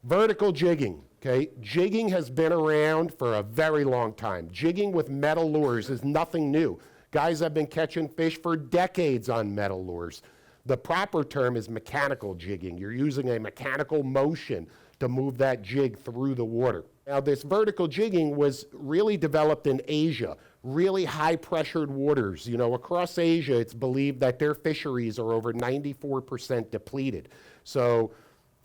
Vertical jigging, okay? Jigging has been around for a very long time. Jigging with metal lures is nothing new. Guys have been catching fish for decades on metal lures. The proper term is mechanical jigging. You're using a mechanical motion to move that jig through the water. Now, this vertical jigging was really developed in Asia, really high-pressured waters. You know, across Asia, it's believed that their fisheries are over 94% depleted. So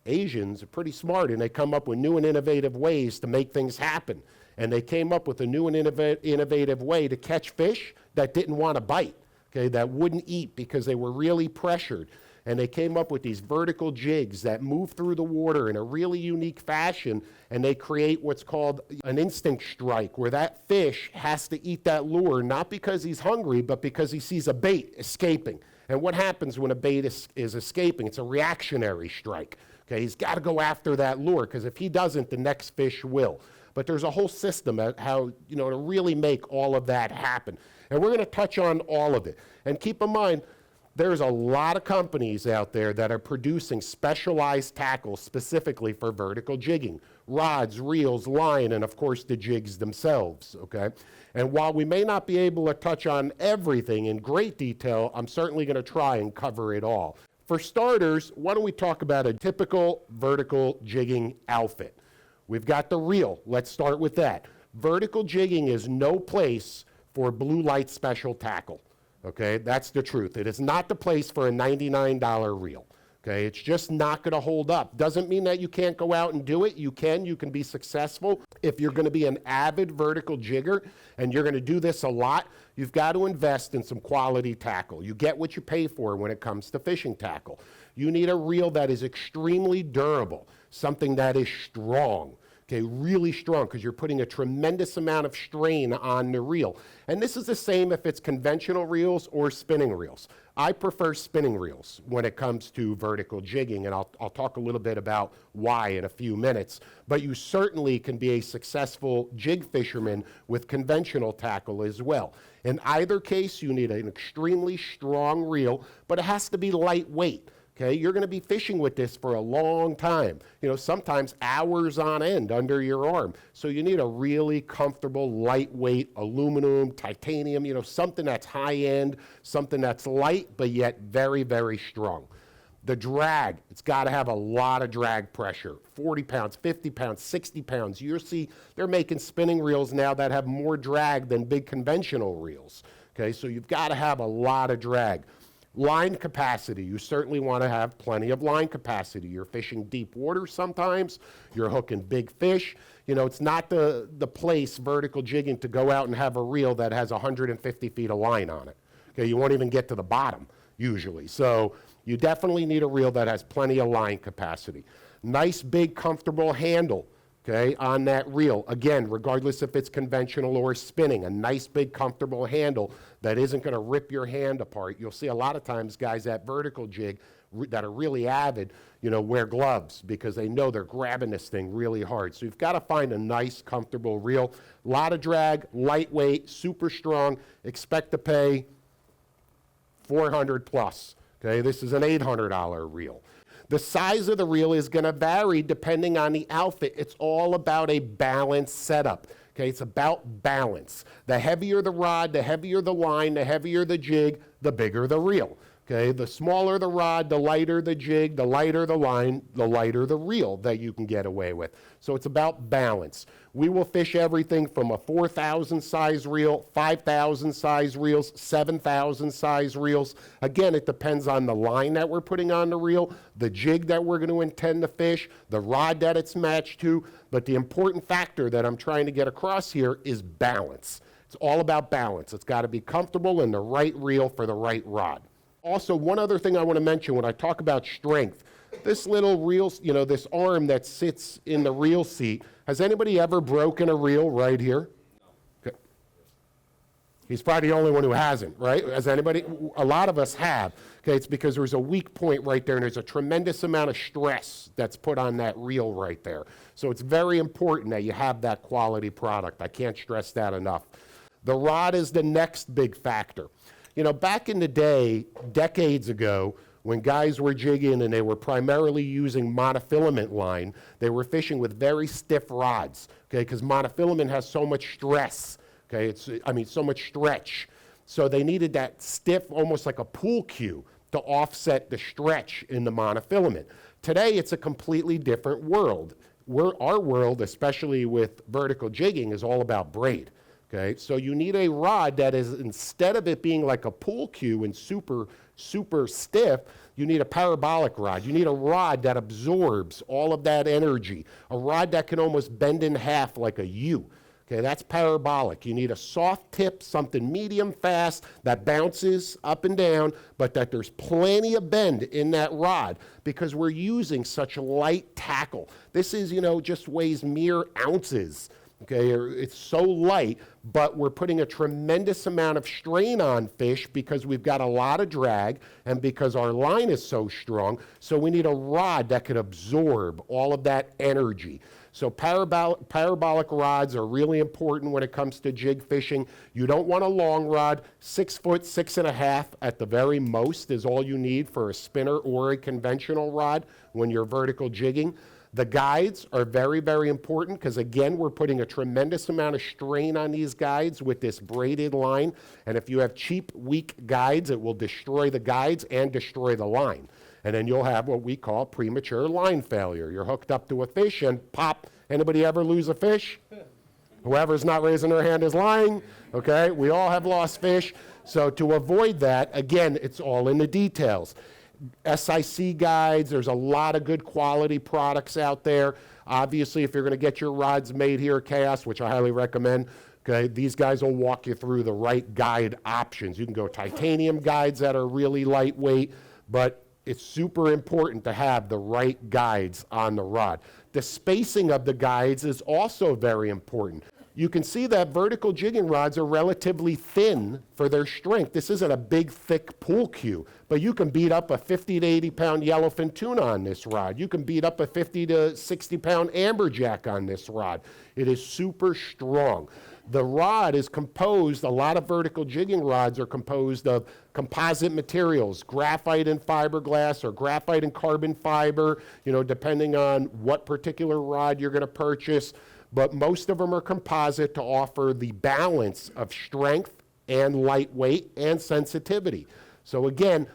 Asians are pretty smart, and they come up with new and innovative ways to make things happen. And they came up with a new and innovative way to catch fish that didn't want to bite, okay, that wouldn't eat because they were really pressured. And they came up with these vertical jigs that move through the water in a really unique fashion, and they create what's called an instinct strike, where that fish has to eat that lure, not because he's hungry, but because he sees a bait escaping. And what happens when a bait is escaping? It's a reactionary strike. Okay, he's got to go after that lure, because if he doesn't, the next fish will. But there's a whole system at how, you know, to really make all of that happen. And we're going to touch on all of it. And keep in mind, there's a lot of companies out there that are producing specialized tackle specifically for vertical jigging. Rods, reels, line, and of course the jigs themselves, okay? And while we may not be able to touch on everything in great detail, I'm certainly going to try and cover it all. For starters, why don't we talk about a typical vertical jigging outfit? We've got the reel. Let's start with that. Vertical jigging is no place for blue light special tackle. Okay, that's the truth. It is not the place for a $99 reel. Okay, it's just not going to hold up. Doesn't mean that you can't go out and do it. You can be successful. If you're going to be an avid vertical jigger and you're going to do this a lot, you've got to invest in some quality tackle. You get what you pay for when it comes to fishing tackle. You need a reel that is extremely durable, something that is strong. Okay, really strong, because you're putting a tremendous amount of strain on the reel. And this is the same if it's conventional reels or spinning reels. I prefer spinning reels when it comes to vertical jigging, and I'll talk a little bit about why in a few minutes. But you certainly can be a successful jig fisherman with conventional tackle as well. In either case, you need an extremely strong reel, but it has to be lightweight. Okay, you're going to be fishing with this for a long time, you know, sometimes hours on end under your arm. So you need a really comfortable, lightweight, aluminum, titanium, you know, something that's high end, something that's light, but yet very, very strong. The drag, it's got to have a lot of drag pressure, 40 pounds, 50 pounds, 60 pounds. You'll see they're making spinning reels now that have more drag than big conventional reels. Okay, so you've got to have a lot of drag. Line capacity, you certainly want to have plenty of line capacity. You're fishing deep water sometimes, you're hooking big fish. You know, it's not the place, vertical jigging, to go out and have a reel that has 150 feet of line on it. Okay, you won't even get to the bottom, usually. So you definitely need a reel that has plenty of line capacity. Nice, big, comfortable handle, okay, on that reel. Again, regardless if it's conventional or spinning, a nice, big, comfortable handle that isn't going to rip your hand apart. You'll see a lot of times guys at vertical jig that are really avid, you know, wear gloves because they know they're grabbing this thing really hard. So you've got to find a nice, comfortable reel. A lot of drag, lightweight, super strong. Expect to pay $400 plus. Okay, this is an $800 reel. The size of the reel is going to vary depending on the outfit. It's all about a balanced setup. Okay, it's about balance. The heavier the rod, the heavier the line, the heavier the jig, the bigger the reel. Okay, the smaller the rod, the lighter the jig, the lighter the line, the lighter the reel that you can get away with. So it's about balance. We will fish everything from a 4,000 size reel, 5,000 size reels, 7,000 size reels. Again, it depends on the line that we're putting on the reel, the jig that we're going to intend to fish, the rod that it's matched to. But the important factor that I'm trying to get across here is balance. It's all about balance. It's got to be comfortable in the right reel for the right rod. Also, one other thing I want to mention when I talk about strength, this little reel, you know, this arm that sits in the reel seat, has anybody ever broken a reel right here? Okay. He's probably the only one who hasn't, right? Has anybody? A lot of us have. Okay, it's because there's a weak point right there, and there's a tremendous amount of stress that's put on that reel right there. So it's very important that you have that quality product. I can't stress that enough. The rod is the next big factor. You know, back in the day, decades ago, when guys were jigging and they were primarily using monofilament line, they were fishing with very stiff rods, okay, because monofilament has so much stress, okay, so much stretch. So they needed that stiff, almost like a pool cue, to offset the stretch in the monofilament. Today, it's a completely different world. Our world, especially with vertical jigging, is all about braid. Okay, so you need a rod that is, instead of it being like a pool cue and super stiff, you need a parabolic rod. You need a rod that absorbs all of that energy, a rod that can almost bend in half like a U. Okay, that's parabolic. You need a soft tip, something medium fast that bounces up and down, but that there's plenty of bend in that rod because we're using such light tackle. This is, just weighs mere ounces. Okay, it's so light, but we're putting a tremendous amount of strain on fish because we've got a lot of drag and because our line is so strong. So we need a rod that can absorb all of that energy. So parabolic rods are really important when it comes to jig fishing. You don't want a long rod. 6 foot, 6.5 at the very most is all you need for a spinner or a conventional rod when you're vertical jigging. The guides are very, very important because, again, we're putting a tremendous amount of strain on these guides with this braided line. And if you have cheap, weak guides, it will destroy the guides and destroy the line. And then you'll have what we call premature line failure. You're hooked up to a fish and pop. Anybody ever lose a fish? Whoever's not raising their hand is lying. Okay, we all have lost fish. So to avoid that, again, it's all in the details. SIC guides, there's a lot of good quality products out there. Obviously, if you're going to get your rods made here at Chaos, which I highly recommend, okay, these guys will walk you through the right guide options. You can go titanium guides that are really lightweight, but it's super important to have the right guides on the rod. The spacing of the guides is also very important. You can see that vertical jigging rods are relatively thin for their strength. This isn't a big, thick pool cue, but you can beat up a 50 to 80 pound yellowfin tuna on this rod. You can beat up a 50 to 60 pound amberjack on this rod. It is super strong. The rod is composed, a lot of vertical jigging rods are composed of composite materials, graphite and fiberglass or graphite and carbon fiber, depending on what particular rod you're going to purchase. But most of them are composite to offer the balance of strength and lightweight and sensitivity. So again,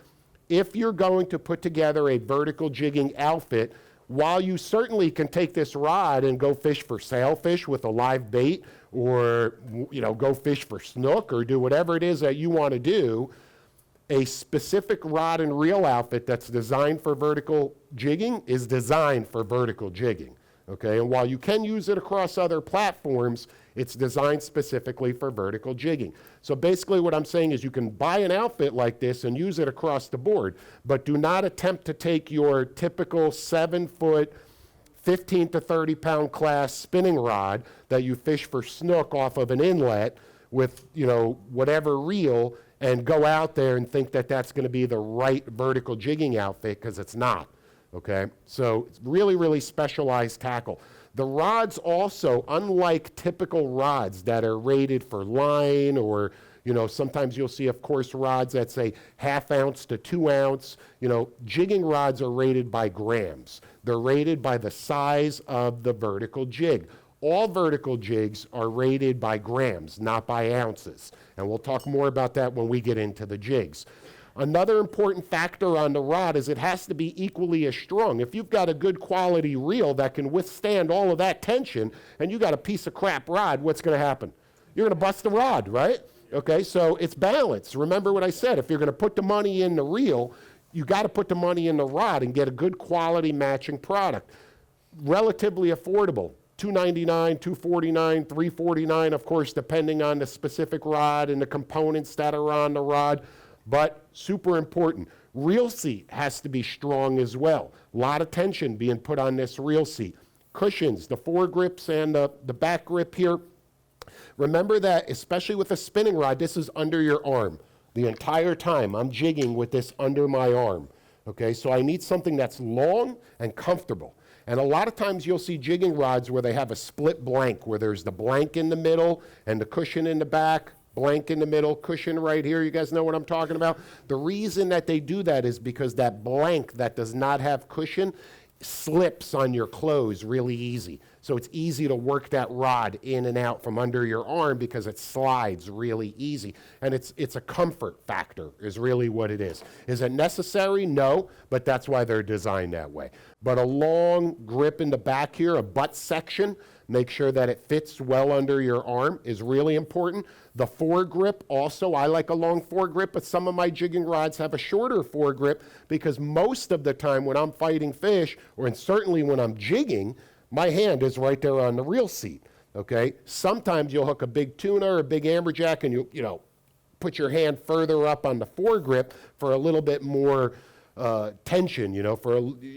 if you're going to put together a vertical jigging outfit, while you certainly can take this rod and go fish for sailfish with a live bait or go fish for snook or do whatever it is that you want to do, a specific rod and reel outfit that's designed for vertical jigging is designed for vertical jigging. Okay, and while you can use it across other platforms, it's designed specifically for vertical jigging. So basically what I'm saying is you can buy an outfit like this and use it across the board, but do not attempt to take your typical 7 foot, 15 to 30 pound class spinning rod that you fish for snook off of an inlet with, whatever reel and go out there and think that that's going to be the right vertical jigging outfit because it's not. Okay, so it's really, really specialized tackle. The rods also, unlike typical rods that are rated for line or, sometimes you'll see, of course, rods that say 1/2 ounce to 2 ounce. Jigging rods are rated by grams. They're rated by the size of the vertical jig. All vertical jigs are rated by grams, not by ounces. And we'll talk more about that when we get into the jigs. Another important factor on the rod is it has to be equally as strong. If you've got a good quality reel that can withstand all of that tension and you got a piece of crap rod, what's going to happen? You're going to bust the rod, right? Okay, so it's balance. Remember what I said. If you're going to put the money in the reel, you got to put the money in the rod and get a good quality matching product. Relatively affordable. $299, $249, $349, of course, depending on the specific rod and the components that are on the rod. But super important, reel seat has to be strong as well. A lot of tension being put on this reel seat. Cushions, the foregrips and the back grip here. Remember that, especially with a spinning rod, this is under your arm. The entire time I'm jigging with this under my arm. Okay, so I need something that's long and comfortable. And a lot of times you'll see jigging rods where they have a split blank, where there's the blank in the middle and the cushion in the back. blank in the middle, cushion right here. You guys know what I'm talking about? The reason that they do that is because that blank that does not have cushion slips on your clothes really easy. So it's easy to work that rod in and out from under your arm because it slides really easy. And it's a comfort factor is really what it is. Is it necessary? No, but that's why they're designed that way. But a long grip in the back here, a butt section, make sure that it fits well under your arm is really important. The foregrip also, I like a long foregrip, but some of my jigging rods have a shorter foregrip because most of the time when I'm fighting fish, and certainly when I'm jigging, my hand is right there on the reel seat, okay? Sometimes you'll hook a big tuna or a big amberjack and you know, put your hand further up on the foregrip for a little bit more tension, you know,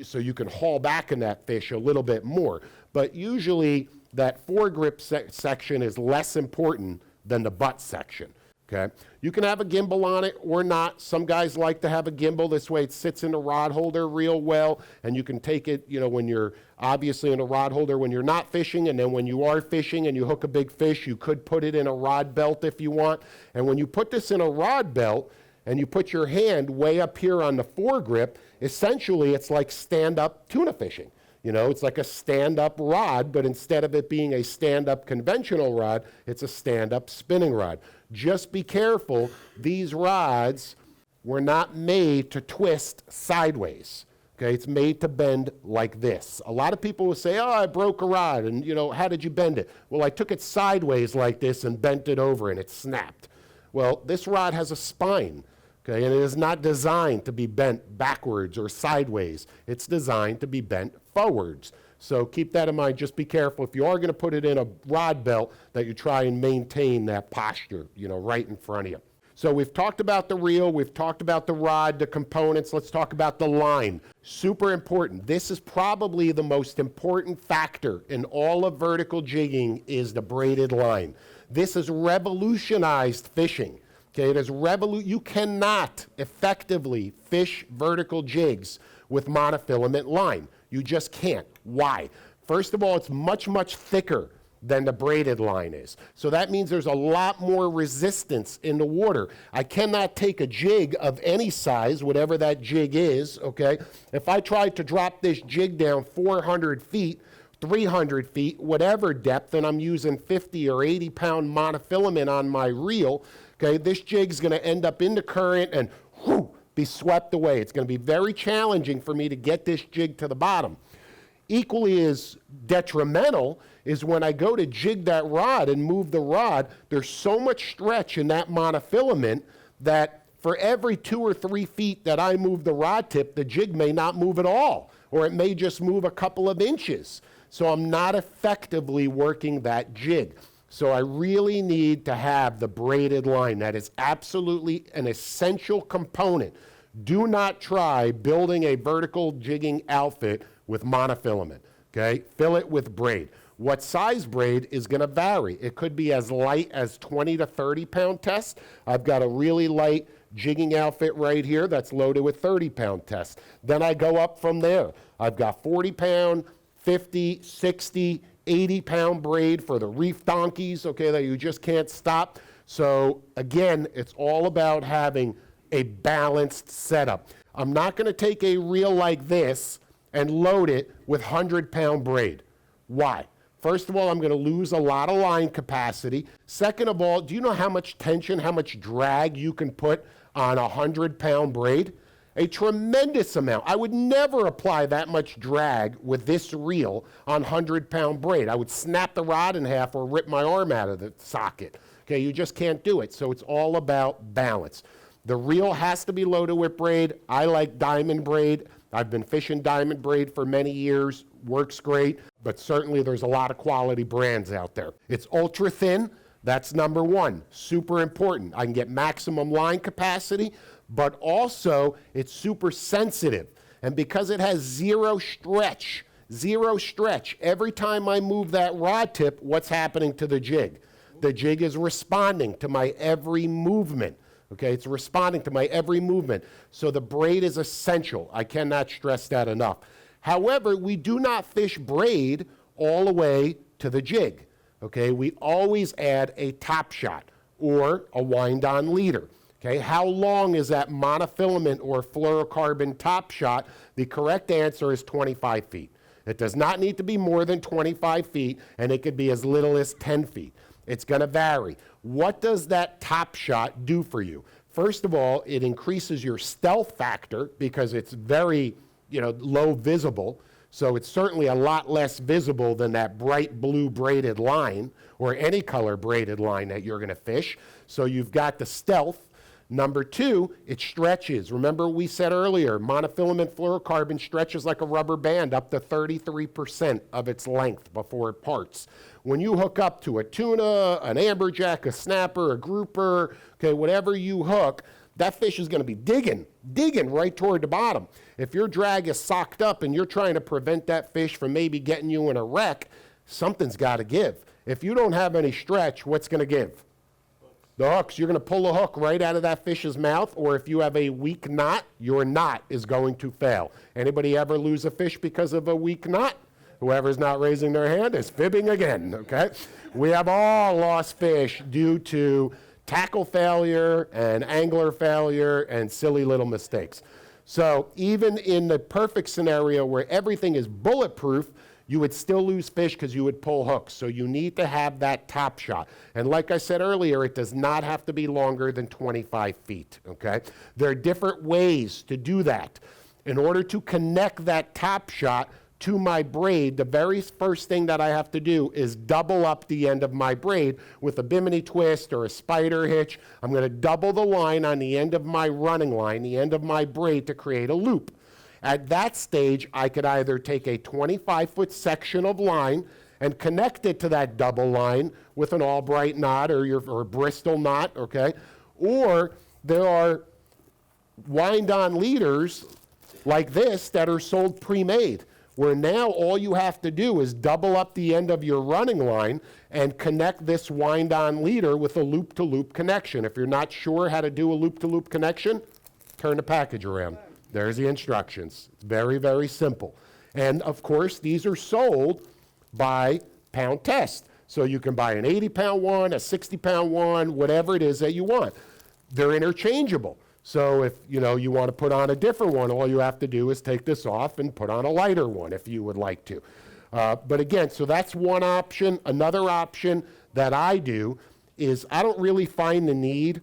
so you can haul back in that fish a little bit more. But usually that foregrip section is less important than the butt section, okay? You can have a gimbal on it or not. Some guys like to have a gimbal. This way it sits in the rod holder real well, and you can take it, you know, when you're obviously in a rod holder when you're not fishing, and then when you are fishing and you hook a big fish, you could put it in a rod belt if you want. And when you put this in a rod belt and you put your hand way up here on the foregrip, essentially it's like stand-up tuna fishing. You know, it's like a stand-up rod, but instead of it being a stand-up conventional rod, it's a stand-up spinning rod. Just be careful, these rods were not made to twist sideways. Okay, it's made to bend like this. A lot of people will say, oh, I broke a rod, and you know, how did you bend it? Well, I took it sideways like this and bent it over and it snapped. Well, this rod has a spine. Okay, and it is not designed to be bent backwards or sideways. It's designed to be bent forwards. So keep that in mind. Just be careful if you are going to put it in a rod belt that you try and maintain that posture, you know, right in front of you. So we've talked about the reel, we've talked about the rod, the components. Let's talk about the line. Super important. This is probably the most important factor in all of vertical jigging is the braided line. This has revolutionized fishing. Okay, it is you cannot effectively fish vertical jigs with monofilament line. You just can't. Why? First of all, it's much, much thicker than the braided line is. So that means there's a lot more resistance in the water. I cannot take a jig of any size, whatever that jig is, okay? If I tried to drop this jig down 400 feet, 300 feet, whatever depth, and I'm using 50 or 80 pound monofilament on my reel, okay, this jig's gonna end up in the current and whoo, be swept away. It's gonna be very challenging for me to get this jig to the bottom. Equally as detrimental is when I go to jig that rod and move the rod, there's so much stretch in that monofilament that for every 2 or 3 feet that I move the rod tip, the jig may not move at all, or it may just move a couple of inches. So I'm not effectively working that jig. So I really need to have the braided line. That is absolutely an essential component. Do not try building a vertical jigging outfit with monofilament, okay? Fill it with braid. What size braid is gonna vary. It could be as light as 20 to 30 pound test. I've got a really light jigging outfit right here that's loaded with 30 pound test. Then I go up from there. I've got 40 pound, 50, 60, 80 pound braid for the reef donkeys, okay, that you just can't stop. So again, it's all about having a balanced setup. I'm not gonna take a reel like this and load it with 100 pound braid. Why? First of all, I'm gonna lose a lot of line capacity. Second of all, do you know how much tension, how much drag you can put on a 100 pound braid? A tremendous amount. I would never apply that much drag with this reel on 100 pound braid. I would snap the rod in half or rip my arm out of the socket. Okay, you just can't do it. So it's all about balance. The reel has to be loaded with braid. I like diamond braid. I've been fishing diamond braid for many years. Works great, but certainly there's a lot of quality brands out there. It's ultra thin. That's number one. Super important. I can get maximum line capacity, but also it's super sensitive. And because it has zero stretch, every time I move that rod tip, what's happening to the jig? The jig is responding to my every movement. Okay, it's responding to my every movement. So the braid is essential. I cannot stress that enough. However, we do not fish braid all the way to the jig. Okay, we always add a top shot. or a wind-on leader. Okay, how long is that monofilament or fluorocarbon top shot? The correct answer is 25 feet. It does not need to be more than 25 feet, and it could be as little as 10 feet. It's going to vary. What does that top shot do for you? First of all, it increases your stealth factor because it's very, low visible. So it's certainly a lot less visible than that bright blue braided line or any color braided line that you're going to fish. So you've got the stealth. Number two, it stretches. Remember we said earlier, monofilament fluorocarbon stretches like a rubber band up to 33% of its length before it parts. When you hook up to a tuna, an amberjack, a snapper, a grouper, okay, whatever you hook, that fish is going to be digging right toward the bottom. If your drag is socked up and you're trying to prevent that fish from maybe getting you in a wreck, something's got to give. If you don't have any stretch, what's going to give? The hooks. You're going to pull the hook right out of that fish's mouth, or if you have a weak knot, your knot is going to fail. Anybody ever lose a fish because of a weak knot? Whoever's not raising their hand is fibbing again, okay? We have all lost fish due to tackle failure and angler failure and silly little mistakes. So even in the perfect scenario where everything is bulletproof, you would still lose fish because you would pull hooks. So you need to have that top shot. And like I said earlier, it does not have to be longer than 25 feet, okay? There are different ways to do that. In order to connect that top shot to my braid, the very first thing that I have to do is double up the end of my braid with a bimini twist or a spider hitch. I'm going to double the line on the end of my running line, the end of my braid, to create a loop. At that stage, I could either take a 25-foot section of line and connect it to that double line with an Albright knot or Bristol knot, okay? Or there are wind-on leaders like this that are sold pre-made, where now all you have to do is double up the end of your running line and connect this wind-on leader with a loop-to-loop connection. If you're not sure how to do a loop-to-loop connection, turn the package around. There's the instructions. It's very, very simple. And of course, these are sold by pound test. So you can buy an 80-pound one, a 60-pound one, whatever it is that you want. They're interchangeable. So if you want to put on a different one, all you have to do is take this off and put on a lighter one if you would like to. But again, so that's one option. Another option that I do is I don't really find the need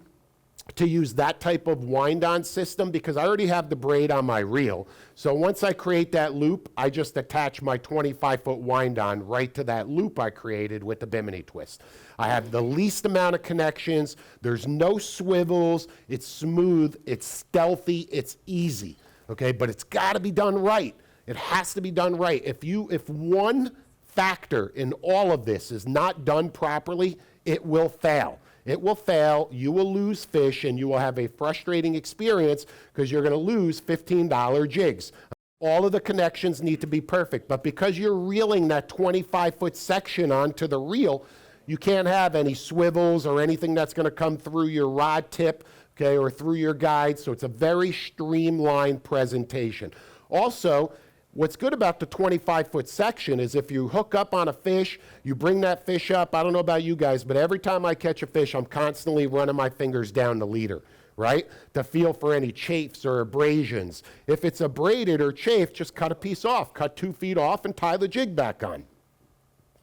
to use that type of wind-on system because I already have the braid on my reel. So once I create that loop, I just attach my 25-foot wind-on right to that loop I created with the bimini twist. I have the least amount of connections. There's no swivels. It's smooth. It's stealthy. It's easy. Okay, but it's got to be done right. It has to be done right. If one factor in all of this is not done properly, it will fail. It will fail, you will lose fish, and you will have a frustrating experience because you're going to lose $15 jigs. All of the connections need to be perfect, but because you're reeling that 25-foot section onto the reel, you can't have any swivels or anything that's going to come through your rod tip, okay, or through your guide, so it's a very streamlined presentation. Also, what's good about the 25-foot section is if you hook up on a fish, you bring that fish up. I don't know about you guys, but every time I catch a fish, I'm constantly running my fingers down the leader, right, to feel for any chafes or abrasions. If it's abraded or chafed, just cut a piece off. Cut 2 feet off and tie the jig back on.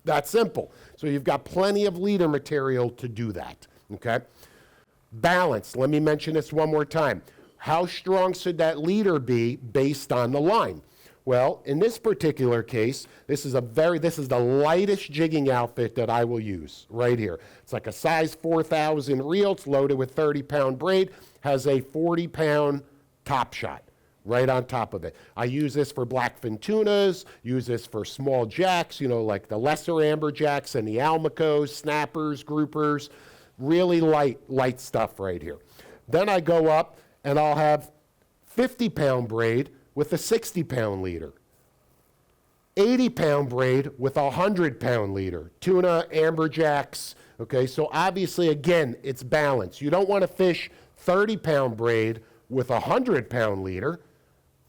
That simple. So you've got plenty of leader material to do that, okay? Balance. Let me mention this one more time. How strong should that leader be based on the line? Well, in this particular case, this is the lightest jigging outfit that I will use right here. It's like a size 4,000 reel. It's loaded with 30-pound braid, has a 40-pound top shot right on top of it. I use this for blackfin tunas, use this for small jacks, like the lesser amberjacks and the almacos, snappers, groupers, really light stuff right here. Then I go up and I'll have 50-pound braid with a 60-pound leader, 80-pound braid with a 100-pound leader, tuna, amberjacks, okay? So obviously, again, it's balance. You don't want to fish 30-pound braid with a 100-pound leader,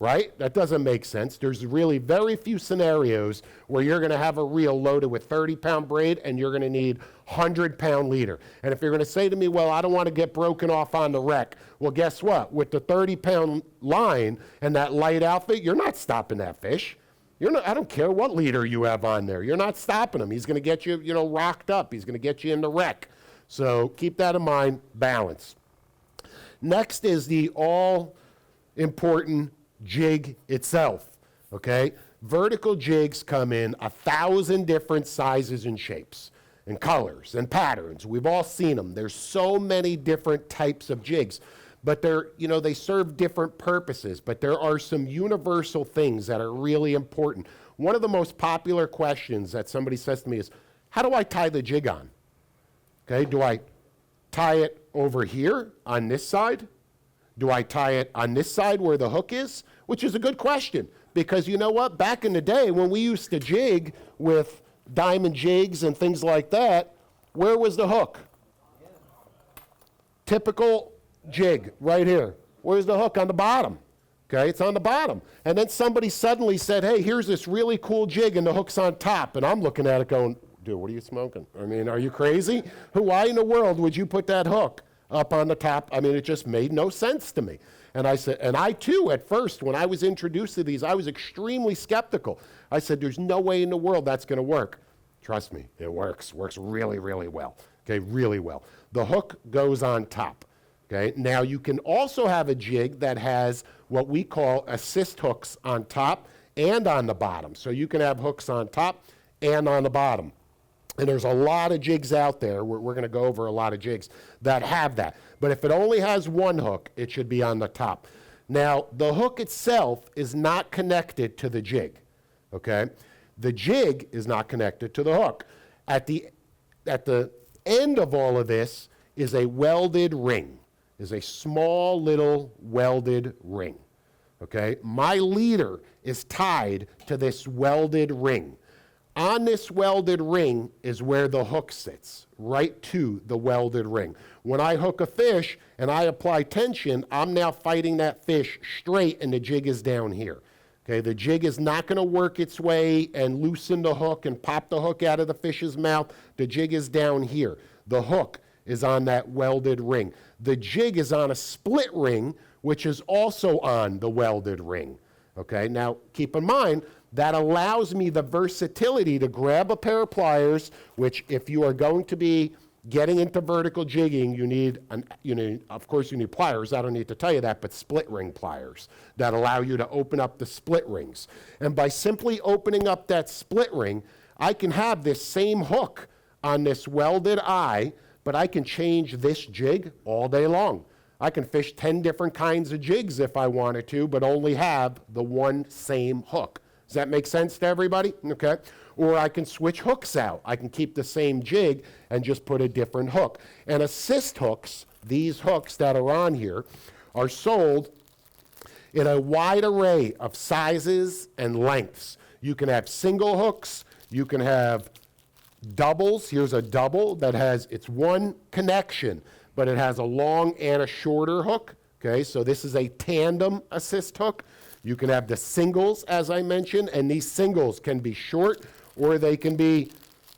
right? That doesn't make sense. There's really very few scenarios where you're going to have a reel loaded with 30-pound braid and you're going to need 100-pound leader. And if you're going to say to me, well, I don't want to get broken off on the wreck, well, guess what? With the 30-pound line and that light outfit, you're not stopping that fish. I don't care what leader you have on there. You're not stopping him. He's going to get you, rocked up. He's going to get you in the wreck. So keep that in mind, balance. Next is the all-important jig itself, okay? Vertical jigs come in 1,000 different sizes and shapes and colors and patterns. We've all seen them. There's so many different types of jigs, but they serve different purposes, but there are some universal things that are really important. One of the most popular questions that somebody says to me is, how do I tie the jig on? Okay, do I tie it over here on this side? Do I tie it on this side where the hook is? Which is a good question, because you know what? Back in the day when we used to jig with diamond jigs and things like that, where was the hook? Typical jig right here. Where's the hook? On the bottom. Okay, it's on the bottom. And then somebody suddenly said, hey, here's this really cool jig and the hook's on top. And I'm looking at it going, dude, what are you smoking? I mean, are you crazy? Why in the world would you put that hook up on the top? I mean, it just made no sense to me. And I said, and I too, at first, when I was introduced to these, I was extremely skeptical. I said, there's no way in the world that's going to work. Trust me, it works really, really well. Okay, really well. The hook goes on top. Okay, now you can also have a jig that has what we call assist hooks on top and on the bottom. So you can have hooks on top and on the bottom. And there's a lot of jigs out there. We're going to go over a lot of jigs that have that. But if it only has one hook, it should be on the top. Now, the hook itself is not connected to the jig, okay? The jig is not connected to the hook. At the end of all of this is a welded ring, is a small little welded ring, okay? My leader is tied to this welded ring. On this welded ring is where the hook sits, right to the welded ring. When I hook a fish and I apply tension, I'm now fighting that fish straight and the jig is down here. Okay, the jig is not going to work its way and loosen the hook and pop the hook out of the fish's mouth. The jig is down here. The hook is on that welded ring. The jig is on a split ring, which is also on the welded ring. Okay, now keep in mind, that allows me the versatility to grab a pair of pliers, which if you are going to be getting into vertical jigging, of course you need pliers, I don't need to tell you that, but split ring pliers that allow you to open up the split rings. And by simply opening up that split ring, I can have this same hook on this welded eye, but I can change this jig all day long. I can fish 10 different kinds of jigs if I wanted to, but only have the one same hook. Does that make sense to everybody? Okay. Or I can switch hooks out. I can keep the same jig and just put a different hook. And assist hooks, these hooks that are on here, are sold in a wide array of sizes and lengths. You can have single hooks. You can have doubles. Here's a double that has, it's one connection, but it has a long and a shorter hook. Okay, so this is a tandem assist hook. You can have the singles, as I mentioned, and these singles can be short or they can be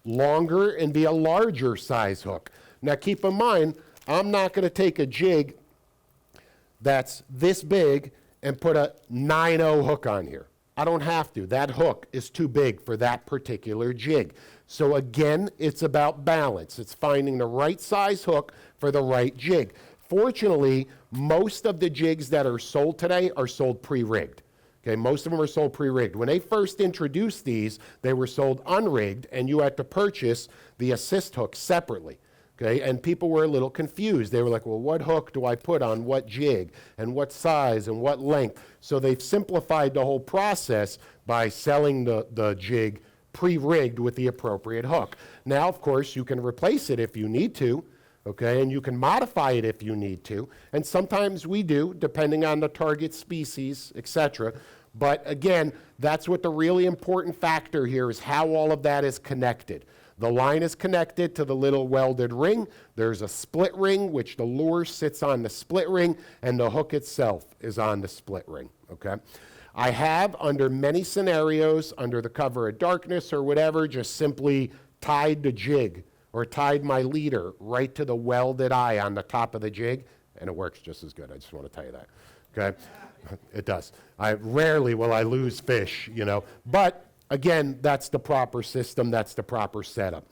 longer and be a larger size hook. Now keep in mind, I'm not going to take a jig that's this big and put a 9-0 hook on here. I don't have to. That hook is too big for that particular jig. So again, it's about balance. It's finding the right size hook for the right jig. Fortunately, most of the jigs that are sold today are sold pre-rigged. Okay, most of them are sold pre-rigged. When they first introduced these, they were sold unrigged, and you had to purchase the assist hook separately. Okay, and people were a little confused. They were like, well, what hook do I put on what jig, and what size, and what length? So they've simplified the whole process by selling the jig pre-rigged with the appropriate hook. Now, of course, you can replace it if you need to. Okay, and you can modify it if you need to, and sometimes we do, depending on the target species, etc. But again, that's what the really important factor here is, how all of that is connected. The line is connected to the little welded ring. There's a split ring, which the lure sits on the split ring, and the hook itself is on the split ring. okay? I have, under many scenarios, under the cover of darkness or whatever, just simply tied the jig or tied my leader right to the welded eye on the top of the jig, and it works just as good. I just want to tell you that, okay? It does. Rarely will I lose fish, you know, but again, that's the proper system, that's the proper setup.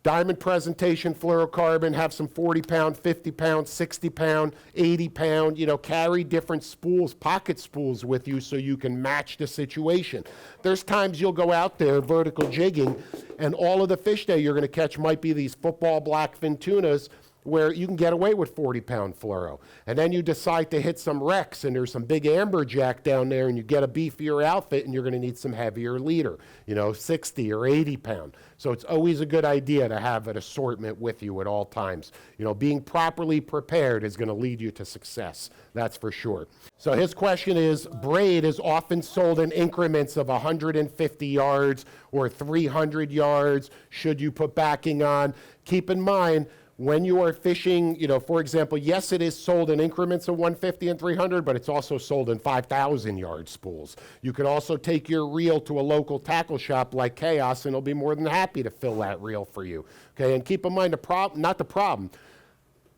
Diamond presentation, fluorocarbon, have some 40-pound, 50-pound, 60-pound, 80-pound, you know, carry different spools, pocket spools with you so you can match the situation. There's times you'll go out there vertical jigging and all of the fish that you're going to catch might be these football blackfin tunas where you can get away with 40-pound fluoro. And then you decide to hit some wrecks and there's some big amberjack down there and you get a beefier outfit and you're gonna need some heavier leader, you know, 60 or 80-pound. So it's always a good idea to have an assortment with you at all times. You know, being properly prepared is gonna lead you to success, that's for sure. So his question is, braid is often sold in increments of 150 yards or 300 yards. Should you put backing on? Keep in mind, when you are fishing, you know, for example, yes, it is sold in increments of 150 and 300, but it's also sold in 5,000 yard spools. You could also take your reel to a local tackle shop like Chaos, and they'll be more than happy to fill that reel for you. Okay, and keep in mind the problem.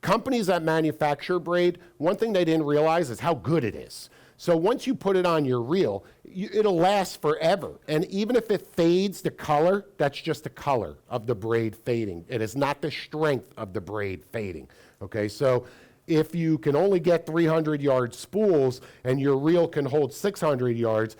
Companies that manufacture braid, one thing they didn't realize is how good it is. So once you put it on your reel, it'll last forever. And even if it fades the color, that's just the color of the braid fading. It is not the strength of the braid fading. Okay, so if you can only get 300 yard spools and your reel can hold 600 yards,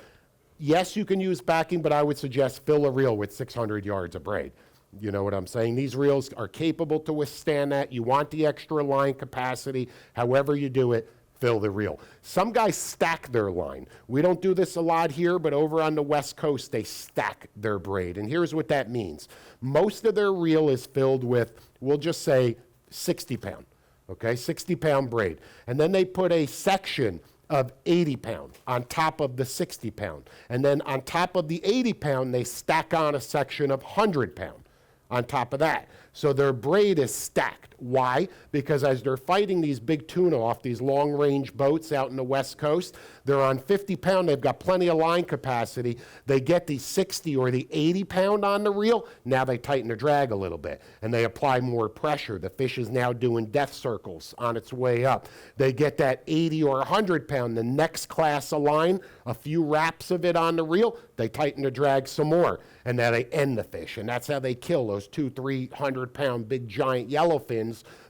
yes, you can use backing, but I would suggest fill a reel with 600 yards of braid. You know what I'm saying? These reels are capable to withstand that. You want the extra line capacity. However you do it, fill the reel. Some guys stack their line. We don't do this a lot here, but over on the West Coast, they stack their braid. And here's what that means. Most of their reel is filled with, we'll just say 60-pound, okay, 60-pound braid. And then they put a section of 80-pound on top of the 60-pound. And then on top of the 80-pound, they stack on a section of 100-pound on top of that. So their braid is stacked. Why? Because as they're fighting these big tuna off these long-range boats out in the West Coast, they're on 50-pound, they've got plenty of line capacity. They get the 60 or the 80-pound on the reel, now they tighten the drag a little bit, and they apply more pressure. The fish is now doing death circles on its way up. They get that 80 or 100-pound, the next class of line, a few wraps of it on the reel, they tighten the drag some more, and now they end the fish, and that's how they kill those 200-300-pound big giant yellowfins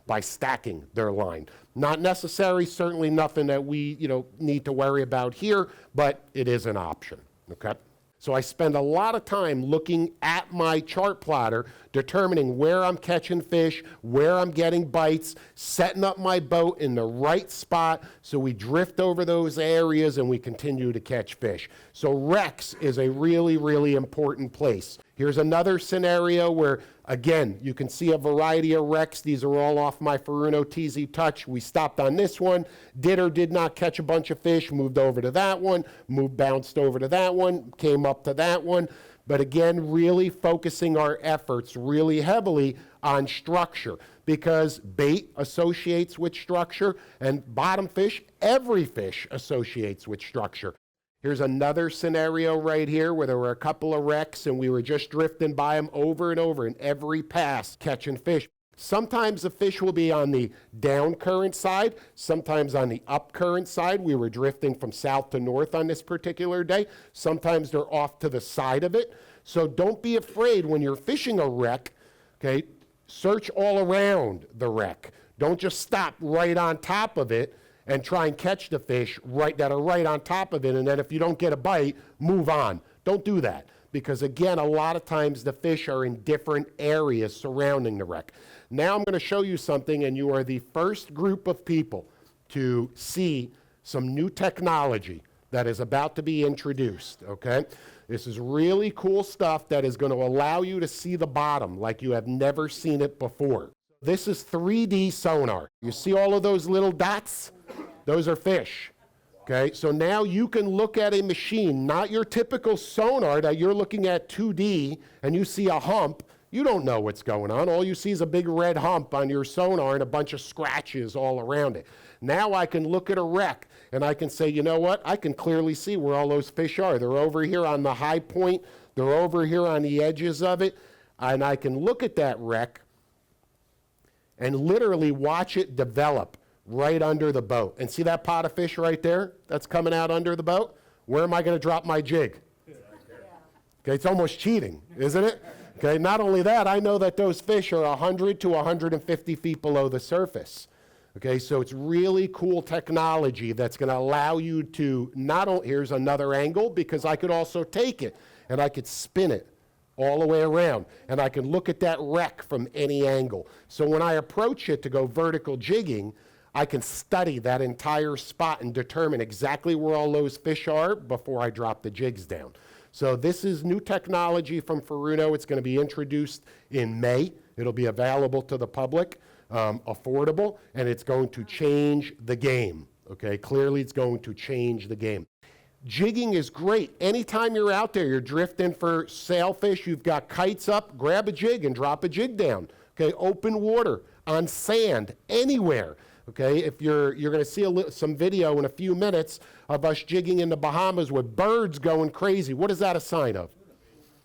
by stacking their line. Not necessary, certainly nothing that we need to worry about here, but it is an option, okay? So I spend a lot of time looking at my chart plotter, determining where I'm catching fish, where I'm getting bites, setting up my boat in the right spot so we drift over those areas and we continue to catch fish. So wrecks is a really, really important place. Here's another scenario where, again, you can see a variety of wrecks. These are all off my Furuno TZ Touch. We stopped on this one, did or did not catch a bunch of fish, moved over to that one, bounced over to that one, came up to that one. But again, really focusing our efforts really heavily on structure, because bait associates with structure, and bottom fish, every fish associates with structure. Here's another scenario right here where there were a couple of wrecks and we were just drifting by them over and over in every pass catching fish. Sometimes the fish will be on the down current side, sometimes on the up current side. We were drifting from south to north on this particular day. Sometimes they're off to the side of it. So don't be afraid when you're fishing a wreck, okay? Search all around the wreck. Don't just stop right on top of it and try and catch the fish that are right on top of it, and then if you don't get a bite, move on. Don't do that, because again, a lot of times the fish are in different areas surrounding the wreck. Now I'm going to show you something, and you are the first group of people to see some new technology that is about to be introduced, okay? This is really cool stuff that is going to allow you to see the bottom like you have never seen it before. This is 3D sonar. You see all of those little dots? Those are fish, okay? So now you can look at a machine, not your typical sonar that you're looking at 2D and you see a hump. You don't know what's going on. All you see is a big red hump on your sonar and a bunch of scratches all around it. Now I can look at a wreck and I can say, you know what? I can clearly see where all those fish are. They're over here on the high point. They're over here on the edges of it. And I can look at that wreck and literally watch it develop right under the boat. And see that pot of fish right there that's coming out under the boat? Where am I going to drop my jig? Okay, it's almost cheating, isn't it? Okay, not only that, I know that those fish are 100 to 150 feet below the surface. Okay, so it's really cool technology that's going to allow you to not only, here's another angle, because I could also take it and I could spin it all the way around, and I can look at that wreck from any angle. So when I approach it to go vertical jigging, I can study that entire spot and determine exactly where all those fish are before I drop the jigs down. So this is new technology from Furuno. It's going to be introduced in May. It'll be available to the public, affordable, and it's going to change the game. Okay, clearly it's going to change the game. Jigging is great. Anytime you're out there, you're drifting for sailfish, you've got kites up, grab a jig and drop a jig down. Okay, open water, on sand, anywhere. Okay, if you're going to see some video in a few minutes of us jigging in the Bahamas with birds going crazy. What is that a sign of?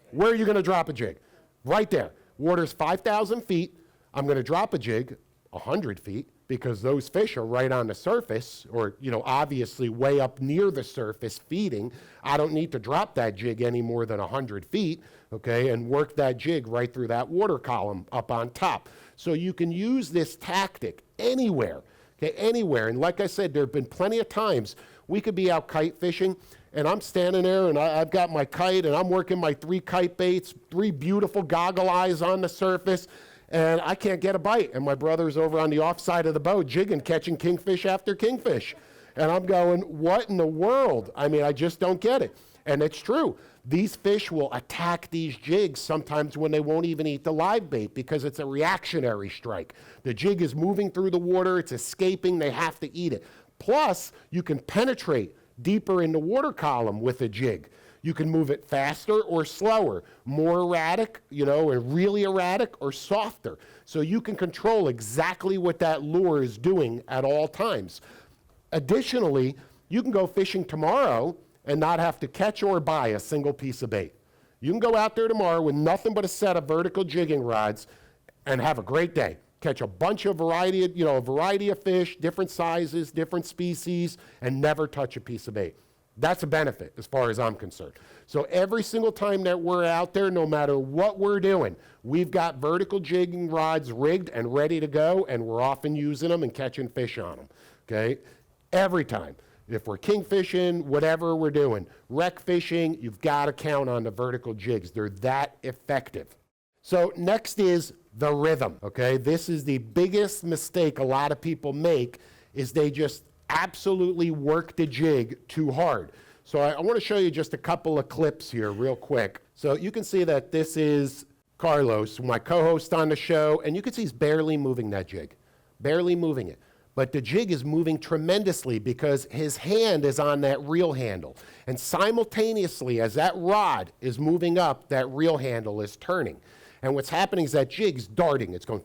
Where are you going to drop a jig? Right there. Water's 5,000 feet. I'm going to drop a jig 100 feet because those fish are right on the surface, or, you know, obviously way up near the surface feeding. I don't need to drop that jig any more than 100 feet, okay, and work that jig right through that water column up on top. So you can use this tactic anywhere. Okay, anywhere. And like I said, there have been plenty of times we could be out kite fishing, and I'm standing there, and I've got my kite, and I'm working my 3 kite baits, 3 beautiful goggle eyes on the surface, and I can't get a bite. And my brother's over on the off side of the boat jigging, catching kingfish after kingfish. And I'm going, what in the world? I mean, I just don't get it. And it's true. These fish will attack these jigs sometimes when they won't even eat the live bait because it's a reactionary strike. The jig is moving through the water, it's escaping, they have to eat it. Plus, you can penetrate deeper in the water column with a jig. You can move it faster or slower, more erratic, you know, or really erratic, or softer. So you can control exactly what that lure is doing at all times. Additionally, you can go fishing tomorrow and not have to catch or buy a single piece of bait. You can go out there tomorrow with nothing but a set of vertical jigging rods and have a great day. Catch a bunch of variety of fish, different sizes, different species, and never touch a piece of bait. That's a benefit as far as I'm concerned. So every single time that we're out there, no matter what we're doing, we've got vertical jigging rods rigged and ready to go, and we're often using them and catching fish on them, okay? Every time. If we're kingfishing, whatever we're doing, wreck fishing, you've got to count on the vertical jigs. They're that effective. So next is the rhythm, okay? This is the biggest mistake a lot of people make, is they just absolutely work the jig too hard. So I want to show you just a couple of clips here real quick. So you can see that this is Carlos, my co-host on the show, and you can see he's barely moving that jig, barely moving it. But the jig is moving tremendously because his hand is on that reel handle. And simultaneously, as that rod is moving up, that reel handle is turning. And what's happening is that jig's darting. It's going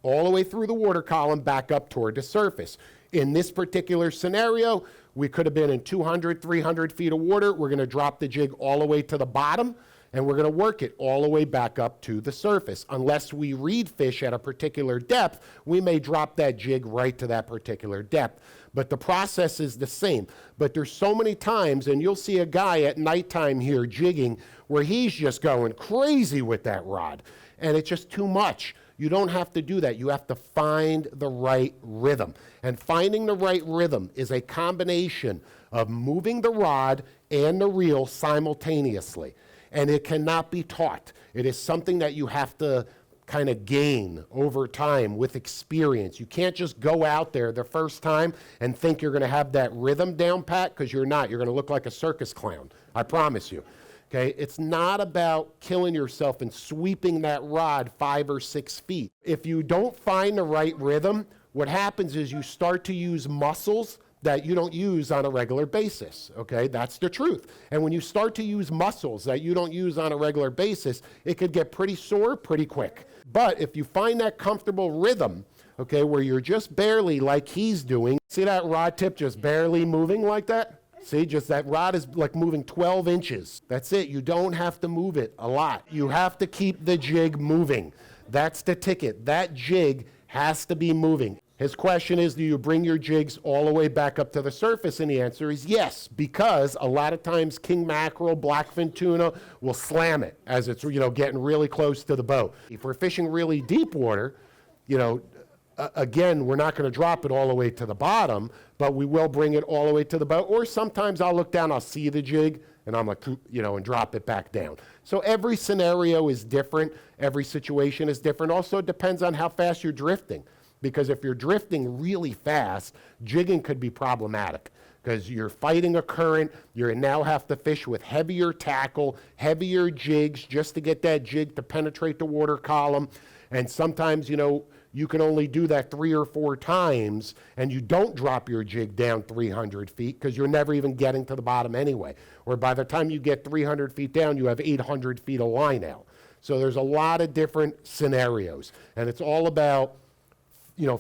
all the way through the water column back up toward the surface. In this particular scenario, we could have been in 200, 300 feet of water. We're going to drop the jig all the way to the bottom, and we're going to work it all the way back up to the surface. Unless we read fish at a particular depth, we may drop that jig right to that particular depth. But the process is the same. But there's so many times, and you'll see a guy at nighttime here jigging where he's just going crazy with that rod, and it's just too much. You don't have to do that. You have to find the right rhythm. And finding the right rhythm is a combination of moving the rod and the reel simultaneously. And it cannot be taught. It is something that you have to kind of gain over time with experience. You can't just go out there the first time and think you're going to have that rhythm down pat, because you're not. You're going to look like a circus clown. I promise you. Okay, it's not about killing yourself and sweeping that rod 5 or 6 feet. If you don't find the right rhythm, what happens is you start to use muscles that you don't use on a regular basis, okay? That's the truth. And when you start to use muscles that you don't use on a regular basis, it could get pretty sore pretty quick. But if you find that comfortable rhythm, okay, where you're just barely, like he's doing. See that rod tip just barely moving like that? See, just that rod is like moving 12 inches. That's it. You don't have to move it a lot. You have to keep the jig moving. That's the ticket. That jig has to be moving. His question is, do you bring your jigs all the way back up to the surface? And the answer is yes, because a lot of times king mackerel, blackfin tuna will slam it as it's, getting really close to the boat. If we're fishing really deep water, again, we're not going to drop it all the way to the bottom, but we will bring it all the way to the boat. Or sometimes I'll look down, I'll see the jig, and I'm like, and drop it back down. So every scenario is different. Every situation is different. Also, it depends on how fast you're drifting. Because if you're drifting really fast, jigging could be problematic. Because you're fighting a current, you now have to fish with heavier tackle, heavier jigs, just to get that jig to penetrate the water column. And sometimes, you can only do that 3 or 4 times, and you don't drop your jig down 300 feet because you're never even getting to the bottom anyway. Or by the time you get 300 feet down, you have 800 feet of line out. So there's a lot of different scenarios, and it's all about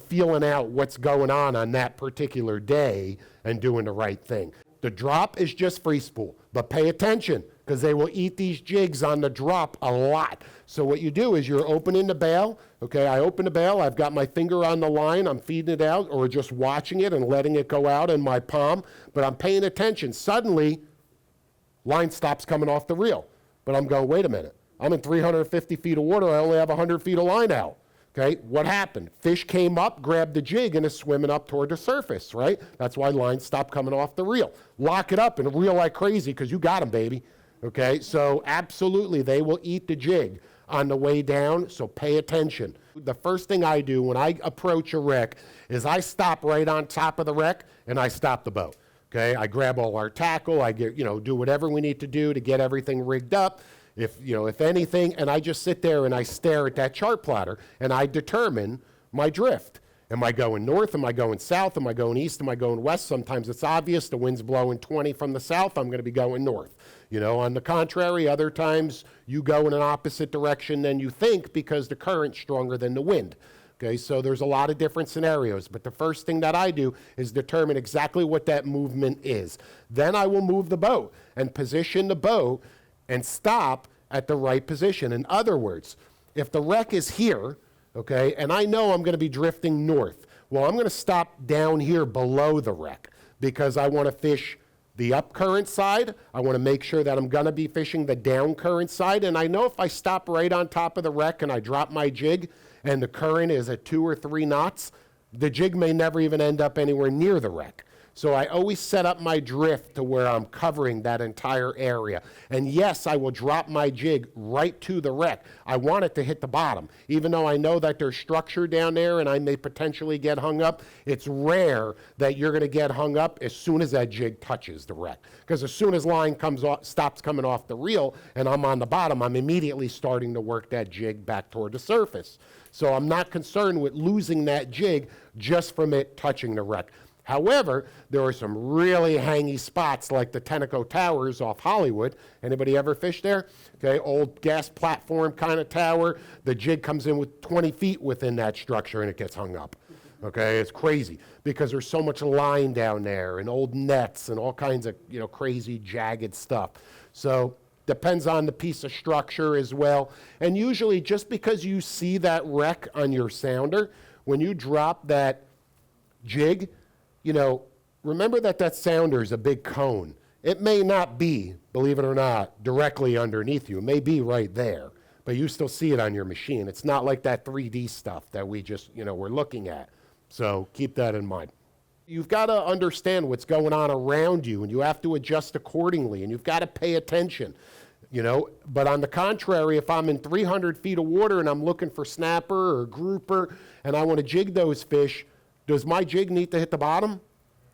feeling out what's going on that particular day and doing the right thing. The drop is just free spool, but pay attention because they will eat these jigs on the drop a lot. So what you do is you're opening the bail. Okay, I open the bail, I've got my finger on the line, I'm feeding it out or just watching it and letting it go out in my palm, but I'm paying attention. Suddenly, line stops coming off the reel. But I'm going, wait a minute, I'm in 350 feet of water, I only have 100 feet of line out. Okay, what happened? Fish came up, grabbed the jig, and is swimming up toward the surface, right? That's why lines stop coming off the reel. Lock it up and reel like crazy because you got them, baby. Okay, so absolutely, they will eat the jig on the way down, so pay attention. The first thing I do when I approach a wreck is I stop right on top of the wreck and I stop the boat. Okay, I grab all our tackle, I get, do whatever we need to do to get everything rigged up. If anything, and I just sit there and I stare at that chart plotter and I determine my drift. Am I going north? Am I going south? Am I going east? Am I going west? Sometimes it's obvious. The wind's blowing 20 from the south. I'm going to be going north. On the contrary, other times you go in an opposite direction than you think because the current's stronger than the wind. Okay, so there's a lot of different scenarios, but the first thing that I do is determine exactly what that movement is. Then I will move the boat and position the boat and stop at the right position. In other words, if the wreck is here, okay, and I know I'm going to be drifting north, well, I'm going to stop down here below the wreck because I want to fish the up current side. I want to make sure that I'm going to be fishing the down current side. And I know if I stop right on top of the wreck and I drop my jig and the current is at 2 or 3 knots, the jig may never even end up anywhere near the wreck. So I always set up my drift to where I'm covering that entire area. And yes, I will drop my jig right to the wreck. I want it to hit the bottom. Even though I know that there's structure down there and I may potentially get hung up, it's rare that you're going to get hung up as soon as that jig touches the wreck. Because as soon as line comes off, stops coming off the reel and I'm on the bottom, I'm immediately starting to work that jig back toward the surface. So I'm not concerned with losing that jig just from it touching the wreck. However, there are some really hangy spots like the Tenneco Towers off Hollywood. Anybody ever fish there? Okay, old gas platform kind of tower. The jig comes in with 20 feet within that structure and it gets hung up. Okay, it's crazy because there's so much line down there and old nets and all kinds of crazy jagged stuff. So depends on the piece of structure as well. And usually just because you see that wreck on your sounder, when you drop that jig, remember that sounder is a big cone. It may not be, believe it or not, directly underneath you. It may be right there, but you still see it on your machine. It's not like that 3D stuff that we just, we're looking at. So keep that in mind. You've got to understand what's going on around you, and you have to adjust accordingly, and you've got to pay attention. But on the contrary, if I'm in 300 feet of water and I'm looking for snapper or grouper and I want to jig those fish, does my jig need to hit the bottom?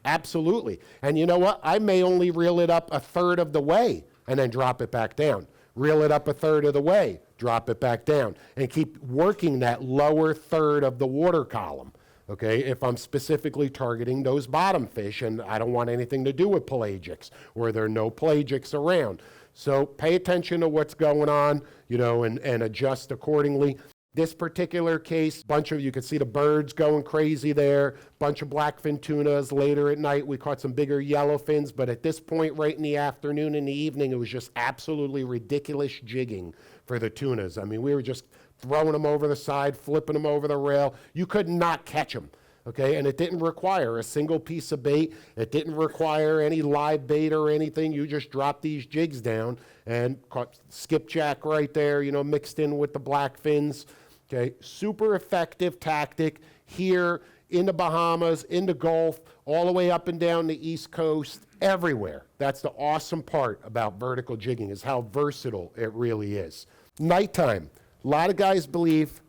Absolutely. And you know what? I may only reel it up a third of the way and then drop it back down. Reel it up a third of the way, drop it back down, and keep working that lower third of the water column. Okay, if I'm specifically targeting those bottom fish and I don't want anything to do with pelagics or there are no pelagics around. So pay attention to what's going on, and adjust accordingly. This particular case, you could see the birds going crazy there, bunch of blackfin tunas. Later at night, we caught some bigger yellowfins, but at this point, right in the afternoon and the evening, it was just absolutely ridiculous jigging for the tunas. I mean, we were just throwing them over the side, flipping them over the rail. You could not catch them. Okay, and it didn't require a single piece of bait. It didn't require any live bait or anything. You just drop these jigs down and caught skipjack right there, you know, mixed in with the blackfins. Okay, super effective tactic here in the Bahamas, in the Gulf, all the way up and down the East Coast, everywhere. That's the awesome part about vertical jigging, is how versatile it really is. Nighttime. A lot of guys believe,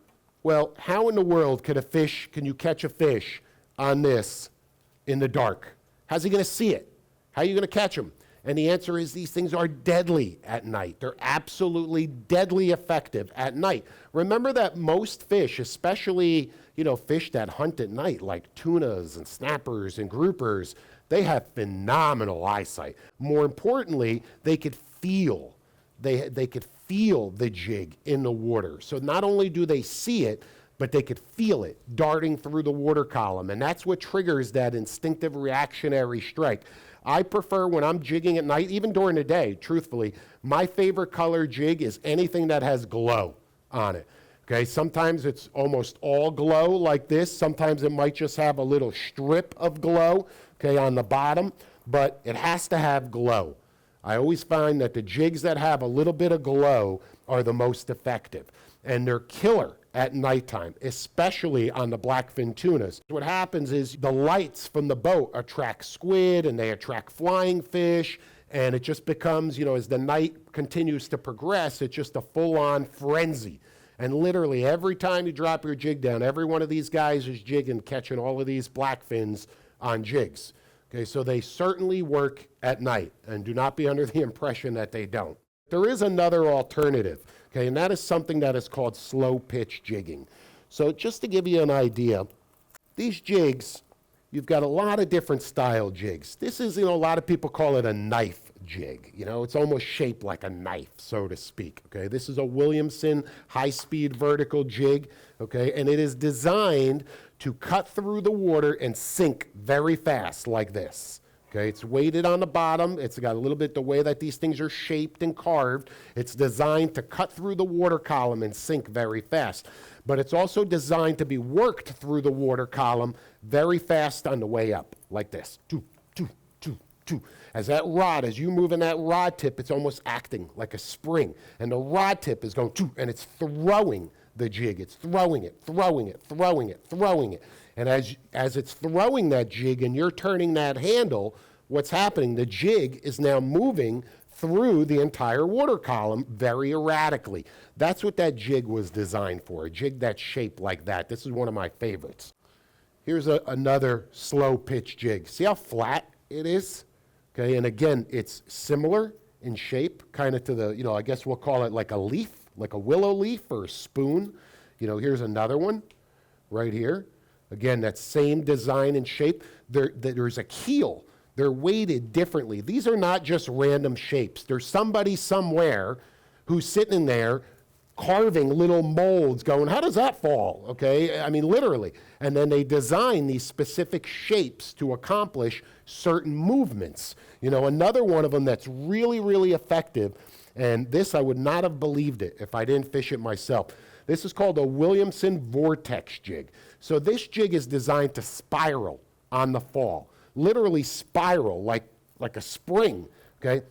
well, how in the world can you catch a fish on this in the dark? How's he going to see it? How are you going to catch him? And the answer is these things are deadly at night. They're absolutely deadly effective at night. Remember that most fish, especially, you know, fish that hunt at night, like tunas and snappers and groupers, they have phenomenal eyesight. More importantly, they could feel. They could feel the jig in the water. So not only do they see it, but they could feel it darting through the water column. And that's what triggers that instinctive reactionary strike. I prefer, when I'm jigging at night, even during the day, truthfully, my favorite color jig is anything that has glow on it. Okay, sometimes it's almost all glow like this. Sometimes it might just have a little strip of glow, okay, on the bottom, but it has to have glow. I always find that the jigs that have a little bit of glow are the most effective, and they're killer at nighttime, especially on the blackfin tunas. What happens is the lights from the boat attract squid and they attract flying fish, and it just becomes, you know, as the night continues to progress, it's just a full-on frenzy. And literally every time you drop your jig down, every one of these guys is jigging, catching all of these blackfins on jigs. Okay, so they certainly work at night, and do not be under the impression that they don't. There is another alternative, okay, and that is something that is called slow pitch jigging. So just to give you an idea, these jigs, you've got a lot of different style jigs. This is, you know, a lot of people call it a knife jig. You know, it's almost shaped like a knife, so to speak, okay? This is a Williamson high-speed vertical jig, okay, and it is designed to cut through the water and sink very fast like this. Okay, it's weighted on the bottom. It's got a little bit the way that these things are shaped and carved. It's designed to cut through the water column and sink very fast. But it's also designed to be worked through the water column very fast on the way up, like this. Two, two, two, two. As you move in that rod tip, it's almost acting like a spring. And the rod tip is going, and it's throwing the jig. It's throwing it, throwing it, throwing it, throwing it. And as it's throwing that jig and you're turning that handle, what's happening? The jig is now moving through the entire water column very erratically. That's what that jig was designed for, a jig that's shaped like that. This is one of my favorites. Here's another slow pitch jig. See how flat it is? Okay, and again, it's similar in shape, kind of to the, you know, I guess we'll call it like a leaf, like a willow leaf or a spoon. You know, here's another one right here. Again, that same design and shape. There's a keel. They're weighted differently. These are not just random shapes. There's somebody somewhere who's sitting in there carving little molds going, how does that fall? Okay, I mean, literally. And then they design these specific shapes to accomplish certain movements. You know, another one of them that's really, really effective, and this I would not have believed it if I didn't fish it myself. This is called a Williamson vortex jig. So this jig is designed to spiral on the fall, literally spiral like a spring, okay?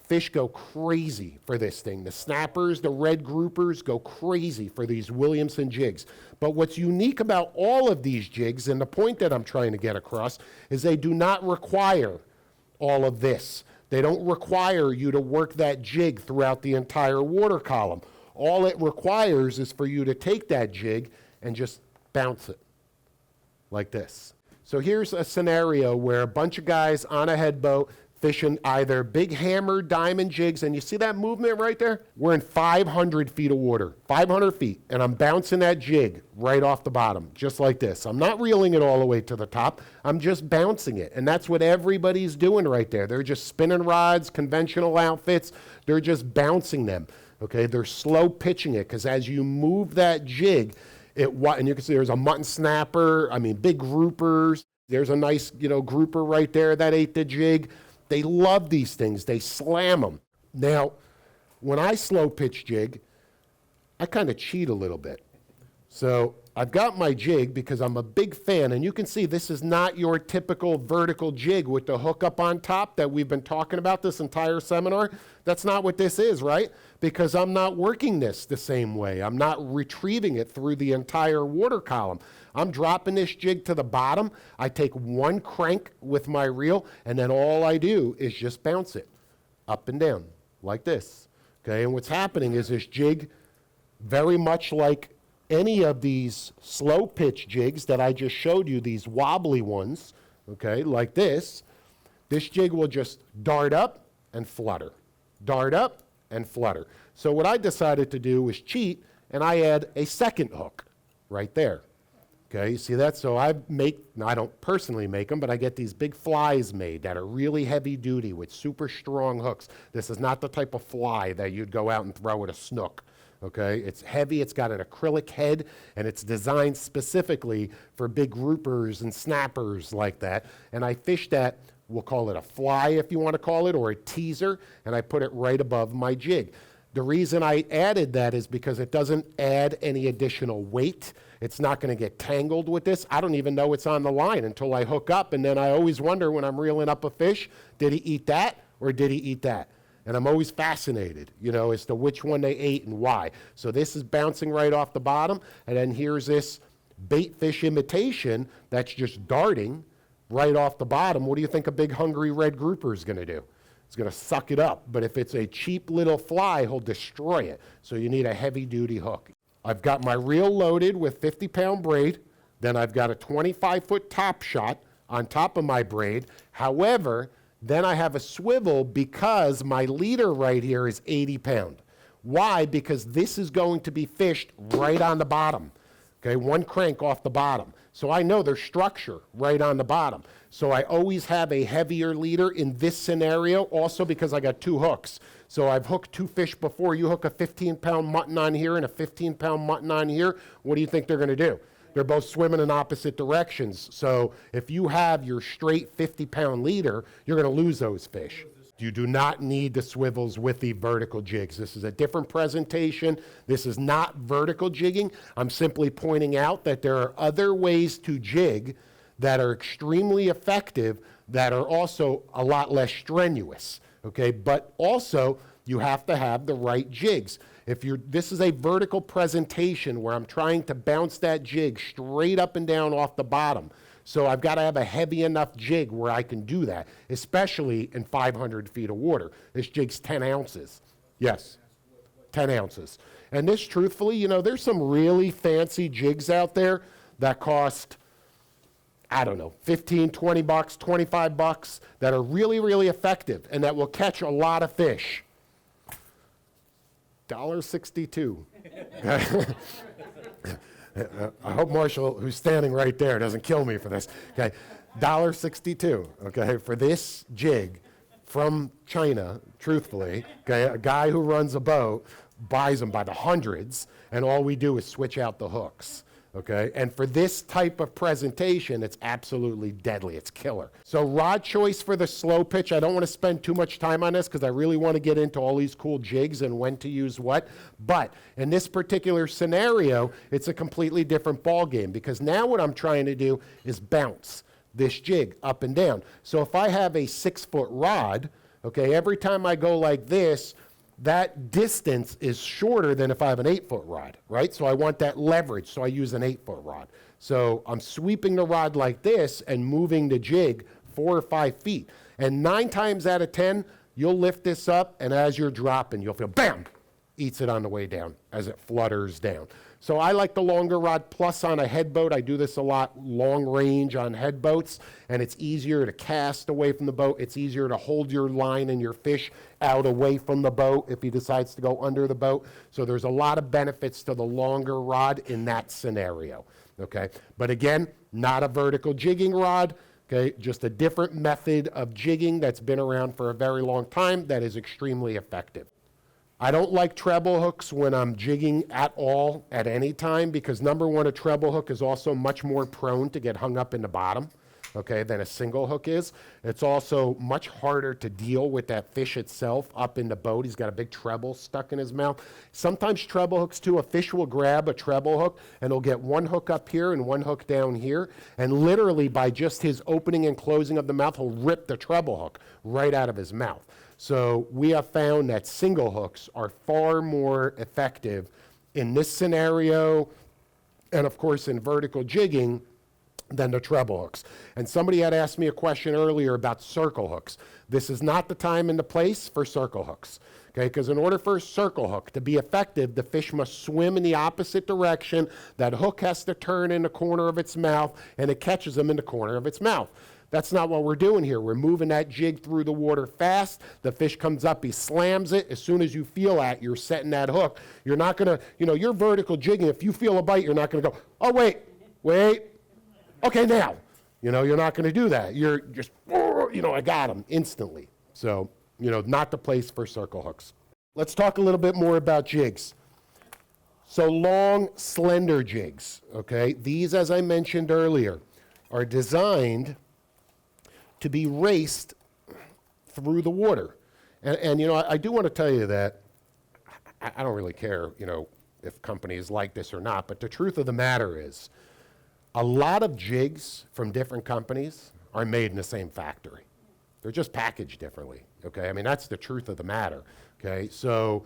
Fish go crazy for this thing. The snappers, the red groupers go crazy for these Williamson jigs. But what's unique about all of these jigs, and the point that I'm trying to get across, is they do not require all of this. They don't require you to work that jig throughout the entire water column. All it requires is for you to take that jig and just bounce it like this. So here's a scenario where a bunch of guys on a headboat fishing either big hammer diamond jigs, and you see that movement right there? We're in 500 feet of water, 500 feet, and I'm bouncing that jig right off the bottom, just like this. I'm not reeling it all the way to the top, I'm just bouncing it, and that's what everybody's doing right there. They're just spinning rods, conventional outfits, they're just bouncing them. Okay, they're slow pitching it because as you move that jig, and you can see there's a mutton snapper, I mean, big groupers. There's a nice, grouper right there that ate the jig. They love these things. They slam them. Now, when I slow pitch jig, I kind of cheat a little bit. So I've got my jig because I'm a big fan, and you can see this is not your typical vertical jig with the hook up on top that we've been talking about this entire seminar. That's not what this is, right? Because I'm not working this the same way. I'm not retrieving it through the entire water column. I'm dropping this jig to the bottom. I take one crank with my reel, and then all I do is just bounce it up and down like this. Okay, and what's happening is this jig, very much like any of these slow pitch jigs that I just showed you, these wobbly ones, okay, like this jig will just dart up and flutter, dart up and flutter. So what I decided to do was cheat, and I add a second hook right there. Okay, you see that? So I don't personally make them, but I get these big flies made that are really heavy duty with super strong hooks. This is not the type of fly that you'd go out and throw at a snook. Okay, it's heavy, it's got an acrylic head, and it's designed specifically for big groupers and snappers like that. And I fish that, we'll call it a fly if you want to call it, or a teaser, and I put it right above my jig. The reason I added that is because it doesn't add any additional weight. It's not going to get tangled with this. I don't even know it's on the line until I hook up, and then I always wonder when I'm reeling up a fish, did he eat that or did he eat that? And I'm always fascinated, as to which one they ate and why. So this is bouncing right off the bottom, and then here's this bait fish imitation that's just darting right off the bottom. What do you think a big hungry red grouper is going to do? It's going to suck it up. But if it's a cheap little fly, he'll destroy it. So you need a heavy-duty hook. I've got my reel loaded with 50-pound braid. Then I've got a 25-foot top shot on top of my braid. However, then I have a swivel because my leader right here is 80 pound. Why? Because this is going to be fished right on the bottom. Okay, one crank off the bottom. So I know there's structure right on the bottom. So I always have a heavier leader in this scenario, also because I got two hooks. So I've hooked two fish before. You hook a 15-pound mutton on here and a 15-pound mutton on here. What do you think they're going to do? They're both swimming in opposite directions. So if you have your straight 50-pound leader, you're going to lose those fish. You do not need the swivels with the vertical jigs. This is a different presentation. This is not vertical jigging. I'm simply pointing out that there are other ways to jig that are extremely effective that are also a lot less strenuous. Okay, but also you have to have the right jigs. This is a vertical presentation where I'm trying to bounce that jig straight up and down off the bottom. So I've got to have a heavy enough jig where I can do that, especially in 500 feet of water. This jig's 10 ounces. Yes, 10 ounces. And this, truthfully, there's some really fancy jigs out there that cost, I don't know, 15, 20 bucks, 25 bucks that are really, really effective and that will catch a lot of fish. $1.62. I hope Marshall, who's standing right there, doesn't kill me for this. Okay, $1.62. Okay, for this jig from China, truthfully. Okay, a guy who runs a boat buys them by the hundreds, and all we do is switch out the hooks. Okay, and for this type of presentation, it's absolutely deadly. It's killer. So rod choice for the slow pitch, I don't want to spend too much time on this because I really want to get into all these cool jigs and when to use what. But in this particular scenario, it's a completely different ball game because now what I'm trying to do is bounce this jig up and down. So if I have a 6-foot rod, okay, every time I go like this, that distance is shorter than if I have an 8-foot rod, right? So I want that leverage, so I use an 8-foot rod. So I'm sweeping the rod like this and moving the jig 4 or 5 feet. And 9 times out of 10, you'll lift this up, and as you're dropping, you'll feel, bam, eats it on the way down as it flutters down. So I like the longer rod, plus on a head boat. I do this a lot, long range on head boats, and it's easier to cast away from the boat. It's easier to hold your line and your fish out away from the boat if he decides to go under the boat. So there's a lot of benefits to the longer rod in that scenario, okay? But again, not a vertical jigging rod, okay? Just a different method of jigging that's been around for a very long time that is extremely effective. I don't like treble hooks when I'm jigging at all at any time because number one, a treble hook is also much more prone to get hung up in the bottom, okay, than a single hook is. It's also much harder to deal with that fish itself up in the boat. He's got a big treble stuck in his mouth. Sometimes treble hooks too, a fish will grab a treble hook and he'll get one hook up here and one hook down here, and literally by just his opening and closing of the mouth, he'll rip the treble hook right out of his mouth. So we have found that single hooks are far more effective in this scenario and of course in vertical jigging than the treble hooks. And somebody had asked me a question earlier about circle hooks. This is not the time and the place for circle hooks, okay? Because in order for a circle hook to be effective, the fish must swim in the opposite direction. That hook has to turn in the corner of its mouth, and it catches them in the corner of its mouth. That's not what we're doing here. We're moving that jig through the water fast. The fish comes up, he slams it. As soon as you feel that, you're setting that hook. You're not gonna, you're vertical jigging. If you feel a bite, you're not gonna go, oh, wait, okay, now. You're not gonna do that. You're just, I got him instantly. So, not the place for circle hooks. Let's talk a little bit more about jigs. So long, slender jigs, okay? These, as I mentioned earlier, are designed to be raced through the water. And I do want to tell you that I don't really care, if companies like this or not, but the truth of the matter is a lot of jigs from different companies are made in the same factory. They're just packaged differently, okay? I mean, that's the truth of the matter, okay? So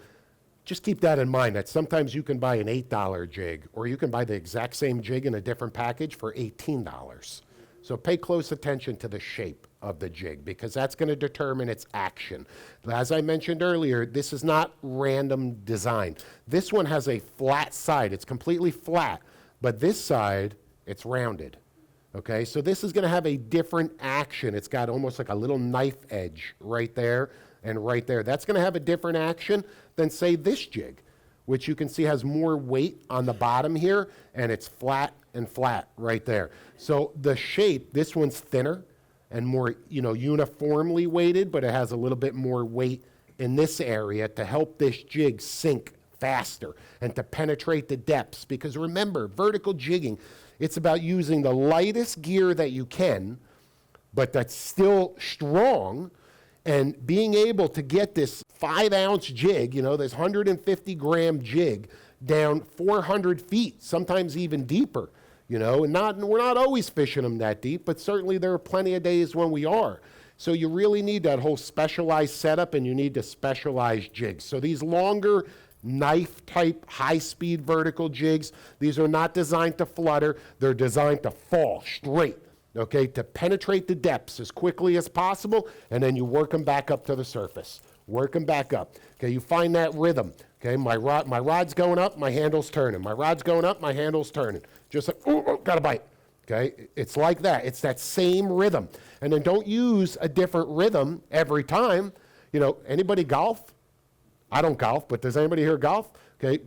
just keep that in mind, that sometimes you can buy an $8 jig, or you can buy the exact same jig in a different package for $18. So pay close attention to the shape of the jig because that's going to determine its action. As I mentioned earlier, this is not random design. This one has a flat side. It's completely flat, but this side, it's rounded. Okay, so this is going to have a different action. It's got almost like a little knife edge right there and right there. That's going to have a different action than, say, this jig, which you can see has more weight on the bottom here, and it's flat and flat right there. So the shape, this one's thinner and more, uniformly weighted, but it has a little bit more weight in this area to help this jig sink faster and to penetrate the depths. Because remember, vertical jigging, it's about using the lightest gear that you can, but that's still strong, and being able to get this 5-ounce jig, this 150-gram jig down 400 feet, sometimes even deeper, and we're not always fishing them that deep, but certainly there are plenty of days when we are. So you really need that whole specialized setup, and you need to specialize jigs. So these longer knife-type, high-speed vertical jigs, these are not designed to flutter. They're designed to fall straight, okay, to penetrate the depths as quickly as possible, and then you work them back up to the surface. Work them back up. Okay, you find that rhythm. Okay, my rod's going up, my handle's turning. My rod's going up, my handle's turning. Just like, oh, got a bite. Okay, it's like that. It's that same rhythm. And then don't use a different rhythm every time. Anybody golf? I don't golf, but does anybody here golf? Okay,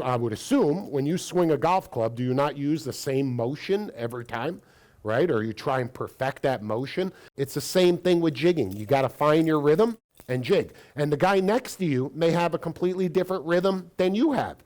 I would assume, when you swing a golf club, do you not use the same motion every time, right? Or you try and perfect that motion? It's the same thing with jigging. You got to find your rhythm and jig. And the guy next to you may have a completely different rhythm than you have,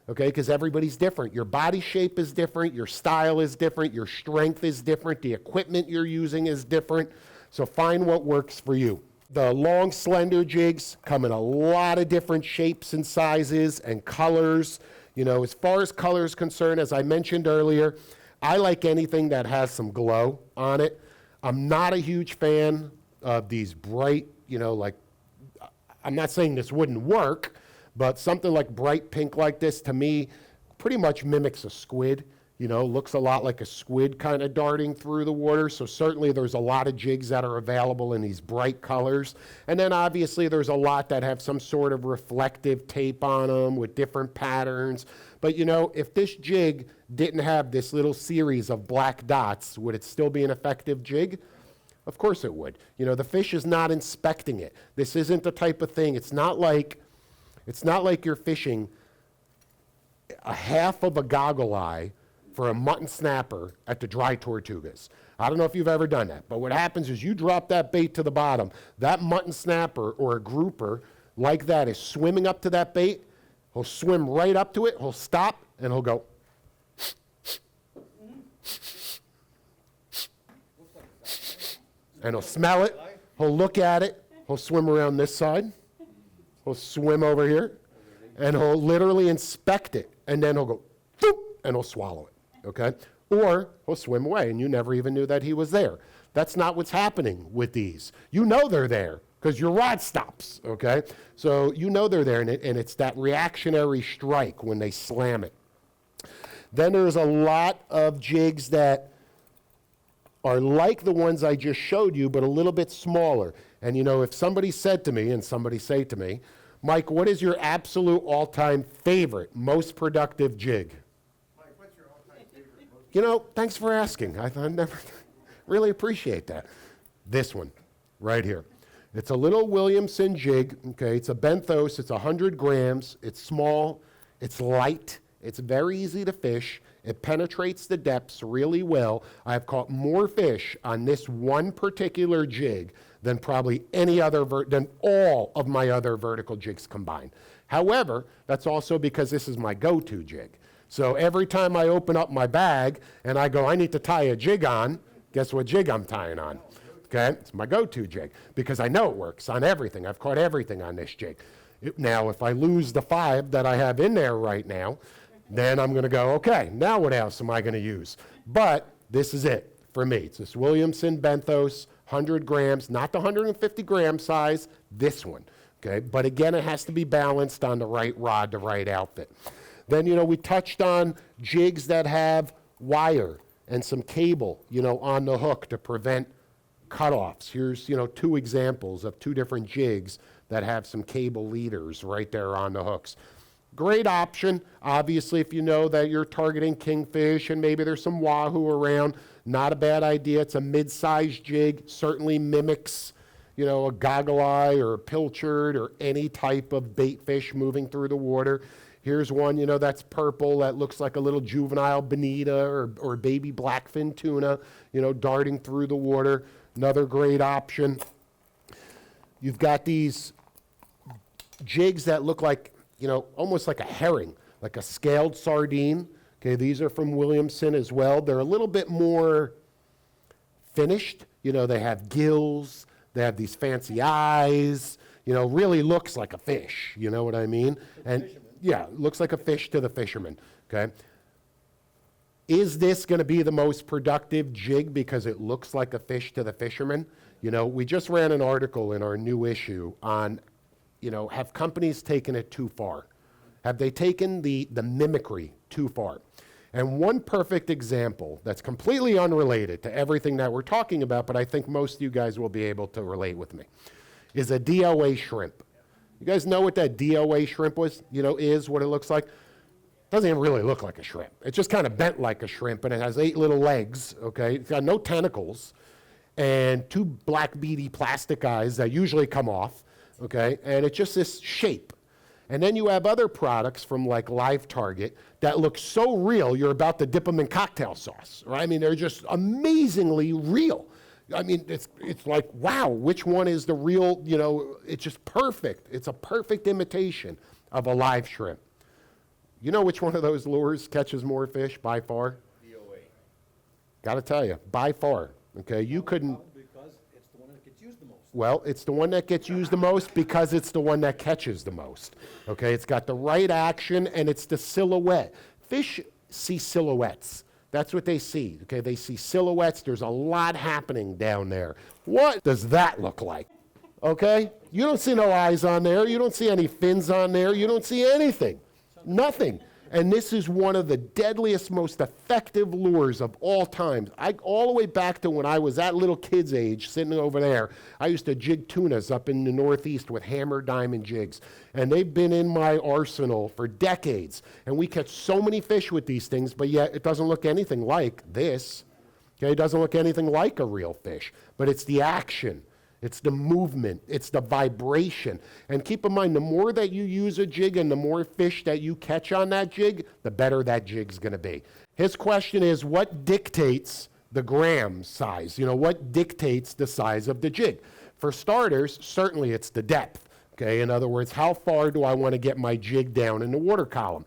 okay? Because everybody's different. Your body shape is different. Your style is different. Your strength is different. The equipment you're using is different. So find what works for you. The long, slender jigs come in a lot of different shapes and sizes and colors. As far as color is concerned, as I mentioned earlier, I like anything that has some glow on it. I'm not a huge fan of these bright, I'm not saying this wouldn't work, but something like bright pink like this, to me, pretty much mimics a squid. Looks a lot like a squid kind of darting through the water. So certainly there's a lot of jigs that are available in these bright colors. And then obviously there's a lot that have some sort of reflective tape on them with different patterns. But if this jig didn't have this little series of black dots, would it still be an effective jig? Of course it would. The fish is not inspecting it. This isn't the type of thing. It's not like you're fishing a half of a goggle eye for a mutton snapper at the dry Tortugas. I don't know if you've ever done that, but what happens is you drop that bait to the bottom, that mutton snapper or a grouper like that, is swimming up to that bait. He'll swim right up to it, he'll stop, and he'll go. And he'll smell it, he'll look at it, he'll swim around this side, he'll swim over here, and he'll literally inspect it, and then he'll go, boop, and he'll swallow it, okay? Or he'll swim away, and you never even knew that he was there. That's not what's happening with these. You know they're there, because your rod stops, okay? So you know they're there, and it's that reactionary strike when they slam it. Then there's a lot of jigs that are like the ones I just showed you, but a little bit smaller. And you know, if somebody said to me, and somebody say to me, Mike, what is your absolute all-time favorite, most productive jig? Mike, what's your all-time favorite? You know, thanks for asking. I never really appreciate that. This one, right here. It's a little Williamson jig, okay? It's a benthos, it's 100 grams, it's small, it's light, it's very easy to fish, it penetrates the depths really well. I've caught more fish on this one particular jig than probably any other, than all of my other vertical jigs combined. However, that's also because this is my go-to jig. So every time I open up my bag and I go, I need to tie a jig on, guess what jig I'm tying on? Okay, it's my go-to jig because I know it works on everything. I've caught everything on this jig. Now, if I lose the 5 that I have in there right now, then I'm going to go, okay, now what else am I going to use? But this is it for me. It's this Williamson benthos, 100 grams, not the 150 gram size, this one. Okay, but again, it has to be balanced on the right rod, the right outfit. Then, you know, we touched on jigs that have wire and some cable, you know, on the hook to prevent cutoffs. Here's, you know, 2 examples of 2 different jigs that have some cable leaders right there on the hooks. Great option, obviously, if you know that you're targeting kingfish and maybe there's some wahoo around, not a bad idea. It's a mid-sized jig, certainly mimics, you know, a goggle eye or a pilchard or any type of bait fish moving through the water. Here's one, you know, that's purple, that looks like a little juvenile bonita or baby blackfin tuna, you know, darting through the water. Another great option. You've got these jigs that look like, you know, almost like a herring, like a scaled sardine. Okay, these are from Williamson as well. They're a little bit more finished. You know, they have gills, they have these fancy eyes, you know, really looks like a fish, you know what I mean? And yeah, looks like a fish to the fisherman, okay? Is this going to be the most productive jig because it looks like a fish to the fisherman? You know, we just ran an article in our new issue on, you know, have companies taken it too far? Have they taken the mimicry too far? And one perfect example that's completely unrelated to everything that we're talking about, but I think most of you guys will be able to relate with me, is a DOA shrimp. You guys know what that DOA shrimp was, you know, is, what it looks like? Doesn't even really look like a shrimp. It's just kind of bent like a shrimp, and it has 8 little legs, okay? It's got no tentacles, and 2 black beady plastic eyes that usually come off, okay? And it's just this shape. And then you have other products from like Live Target that look so real, you're about to dip them in cocktail sauce, right? I mean, they're just amazingly real. I mean, it's like, wow, which one is the real, you know, it's just perfect. It's a perfect imitation of a live shrimp. You know which one of those lures catches more fish by far? DOA. Got to tell you, by far, okay? You couldn't. Because it's the one that gets used the most. Well, it's the one that gets used the most because it's the one that catches the most, okay? It's got the right action, and it's the silhouette. Fish see silhouettes. That's what they see, okay? They see silhouettes. There's a lot happening down there. What does that look like, okay? You don't see no eyes on there. You don't see any fins on there. You don't see anything, nothing. And this is one of the deadliest, most effective lures of all time. All the way back to when I was that little kid's age, sitting over there, I used to jig tunas up in the Northeast with hammer diamond jigs. And they've been in my arsenal for decades. And we catch so many fish with these things, but yet it doesn't look anything like this. Okay, it doesn't look anything like a real fish, but it's the action. It's the movement, it's the vibration. And keep in mind, the more that you use a jig and the more fish that you catch on that jig, the better that jig's gonna be. His question is, what dictates the gram size? You know, what dictates the size of the jig? For starters, certainly it's the depth. Okay, in other words, how far do I want to get my jig down in the water column?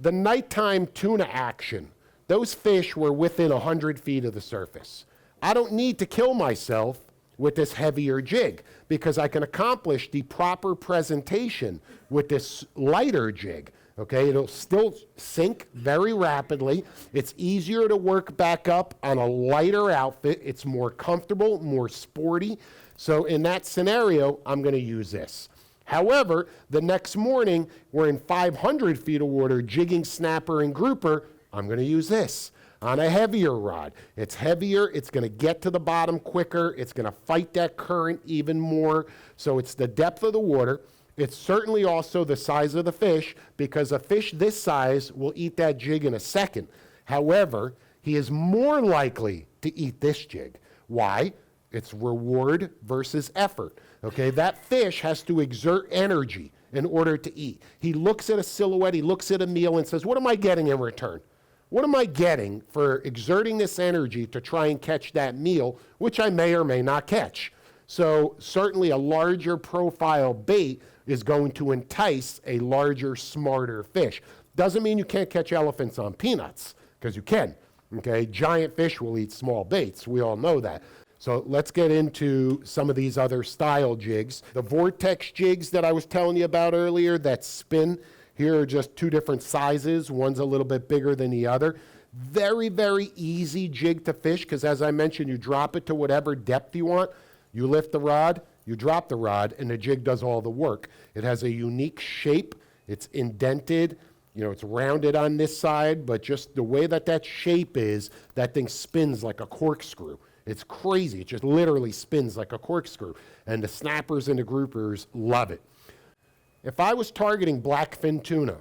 The nighttime tuna action, those fish were within 100 feet of the surface. I don't need to kill myself with this heavier jig because I can accomplish the proper presentation with this lighter jig. Okay, it'll still sink very rapidly. It's easier to work back up on a lighter outfit. It's more comfortable, more sporty. So in that scenario, I'm going to use this. However, the next morning, we're in 500 feet of water, jigging snapper and grouper. I'm going to use this on a heavier rod. It's heavier. It's going to get to the bottom quicker. It's going to fight that current even more. So it's the depth of the water. It's certainly also the size of the fish, because a fish this size will eat that jig in a second. However, he is more likely to eat this jig. Why? It's reward versus effort. Okay, that fish has to exert energy in order to eat. He looks at a silhouette, he looks at a meal and says, what am I getting in return? What am I getting for exerting this energy to try and catch that meal, which I may or may not catch? So certainly a larger profile bait is going to entice a larger, smarter fish. Doesn't mean you can't catch elephants on peanuts, because you can. Okay, giant fish will eat small baits. We all know that. So let's get into some of these other style jigs. The vortex jigs that I was telling you about earlier that spin, here are just two different sizes. One's a little bit bigger than the other. Very, very easy jig to fish, because as I mentioned, you drop it to whatever depth you want. You lift the rod, you drop the rod, and the jig does all the work. It has a unique shape. It's indented. You know, it's rounded on this side, but just the way that that shape is, that thing spins like a corkscrew. It's crazy. It just literally spins like a corkscrew. And the snappers and the groupers love it. If I was targeting blackfin tuna,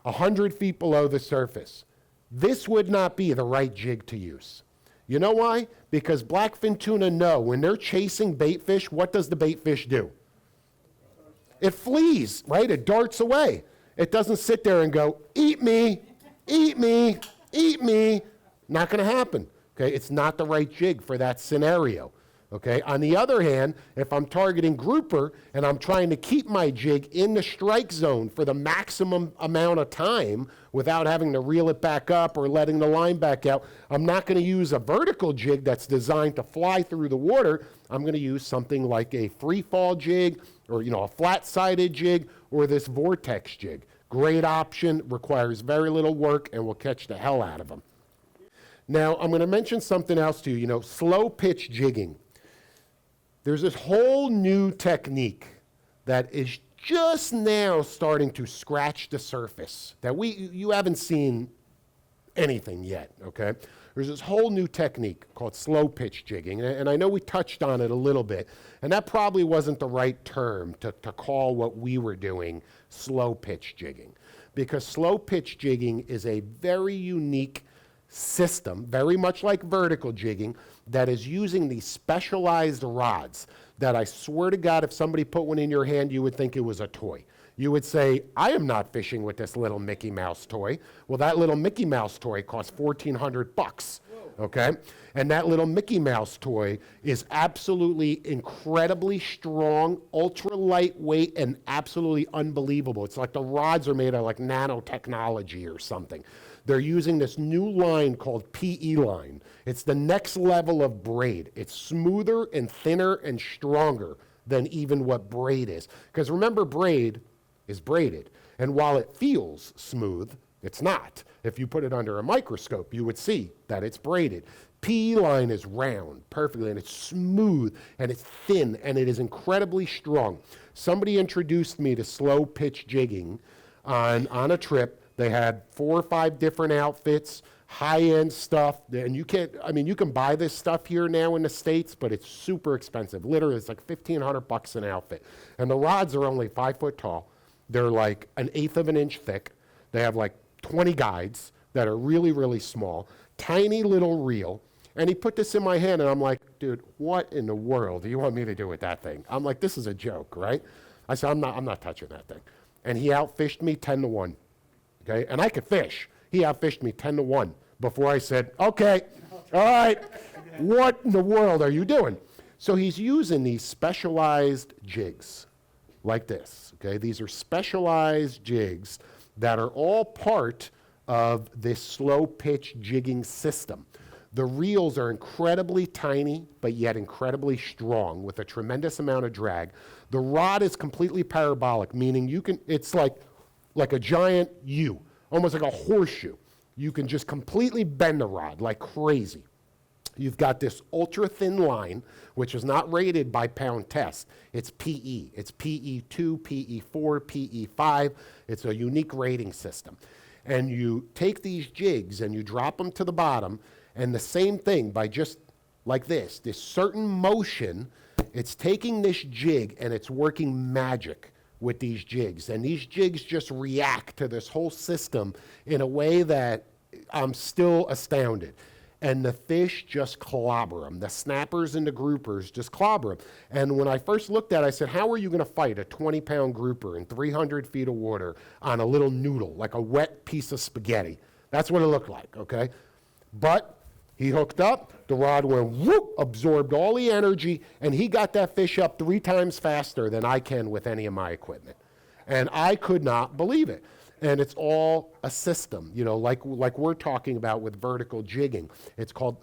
100 feet below the surface, this would not be the right jig to use. You know why? Because blackfin tuna know when they're chasing bait fish, what does the bait fish do? It flees, right? It darts away. It doesn't sit there and go, eat me, eat me, eat me. Not going to happen. Okay, it's not the right jig for that scenario. Okay, on the other hand, if I'm targeting grouper and I'm trying to keep my jig in the strike zone for the maximum amount of time without having to reel it back up or letting the line back out, I'm not going to use a vertical jig that's designed to fly through the water. I'm going to use something like a free fall jig, or a flat-sided jig, or this vortex jig. Great option, requires very little work, and will catch the hell out of them. Now, I'm going to mention something else to you, slow pitch jigging. There's this whole new technique that is just now starting to scratch the surface that you haven't seen anything yet, okay? There's this whole new technique called slow pitch jigging, and I know we touched on it a little bit, and that probably wasn't the right term to call what we were doing slow pitch jigging, because slow pitch jigging is a very unique system, very much like vertical jigging, that is using these specialized rods that I swear to God, if somebody put one in your hand, you would think it was a toy. You would say, I am not fishing with this little Mickey Mouse toy. Well, that little Mickey Mouse toy costs $1,400, okay? And that little Mickey Mouse toy is absolutely incredibly strong, ultra lightweight, and absolutely unbelievable. It's like the rods are made of like nanotechnology or something. They're using this new line called PE line. It's the next level of braid. It's smoother and thinner and stronger than even what braid is. Because remember, braid is braided. And while it feels smooth, it's not. If you put it under a microscope, you would see that it's braided. PE line is round perfectly, and it's smooth, and it's thin, and it is incredibly strong. Somebody introduced me to slow pitch jigging on a trip. They had 4 or 5 different outfits, high-end stuff, and you can buy this stuff here now in the States, but it's super expensive. Literally, it's like $1,500 an outfit. And the rods are only 5 foot tall. They're like 1/8 of an inch thick. They have like 20 guides that are really, really small, tiny little reel. And he put this in my hand, and I'm like, dude, what in the world do you want me to do with that thing? I'm like, this is a joke, right? I said, I'm not touching that thing. And he outfished me 10-1. Okay, and I could fish. He outfished me 10-1 before I said, okay, all right, what in the world are you doing? So he's using these specialized jigs, like this, okay? These are specialized jigs that are all part of this slow pitch jigging system. The reels are incredibly tiny, but yet incredibly strong with a tremendous amount of drag. The rod is completely parabolic, meaning it's like a giant U, almost like a horseshoe. You can just completely bend the rod like crazy. You've got this ultra thin line, which is not rated by pound test. It's PE. It's PE2, PE4, PE5. It's a unique rating system. And you take these jigs and you drop them to the bottom, and the same thing by just like this certain motion, it's taking this jig and it's working magic with these jigs. And these jigs just react to this whole system in a way that I'm still astounded. And the fish just clobber them. The snappers and the groupers just clobber them. And when I first looked at it, I said, how are you going to fight a 20-pound grouper in 300 feet of water on a little noodle, like a wet piece of spaghetti? That's what it looked like, okay? But he hooked up, the rod went whoop, absorbed all the energy, and he got that fish up 3 times faster than I can with any of my equipment. And I could not believe it. And it's all a system, you know, like we're talking about with vertical jigging. It's called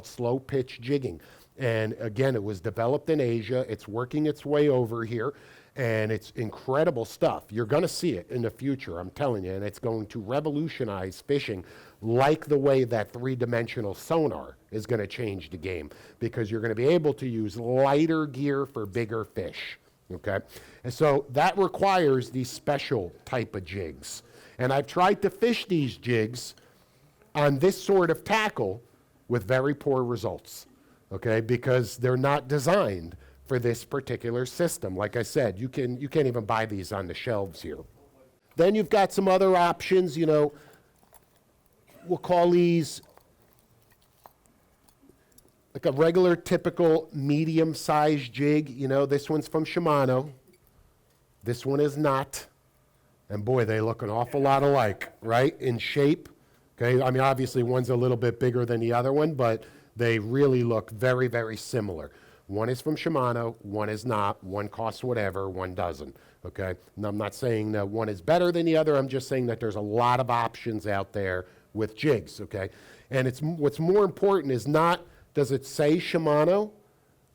slow pitch jigging. And again, it was developed in Asia. It's working its way over here, and it's incredible stuff. You're going to see it in the future, I'm telling you, and it's going to revolutionize fishing like the way that 3-dimensional sonar is going to change the game, because you're going to be able to use lighter gear for bigger fish. Okay, and so that requires these special type of jigs. And I've tried to fish these jigs on this sort of tackle with very poor results, okay, because they're not designed for this particular system. Like I said, you can't even buy these on the shelves here. Then you've got some other options, you know, we'll call these like a regular, typical, medium-sized jig. You know, this one's from Simoneaux. This one is not. And boy, they look an awful lot alike, right, in shape. Okay, I mean, obviously, one's a little bit bigger than the other one, but they really look very, very similar. One is from Shimano, one is not. One costs whatever, one doesn't, okay? And I'm not saying that one is better than the other. I'm just saying that there's a lot of options out there with jigs, okay? And what's more important is not, does it say Shimano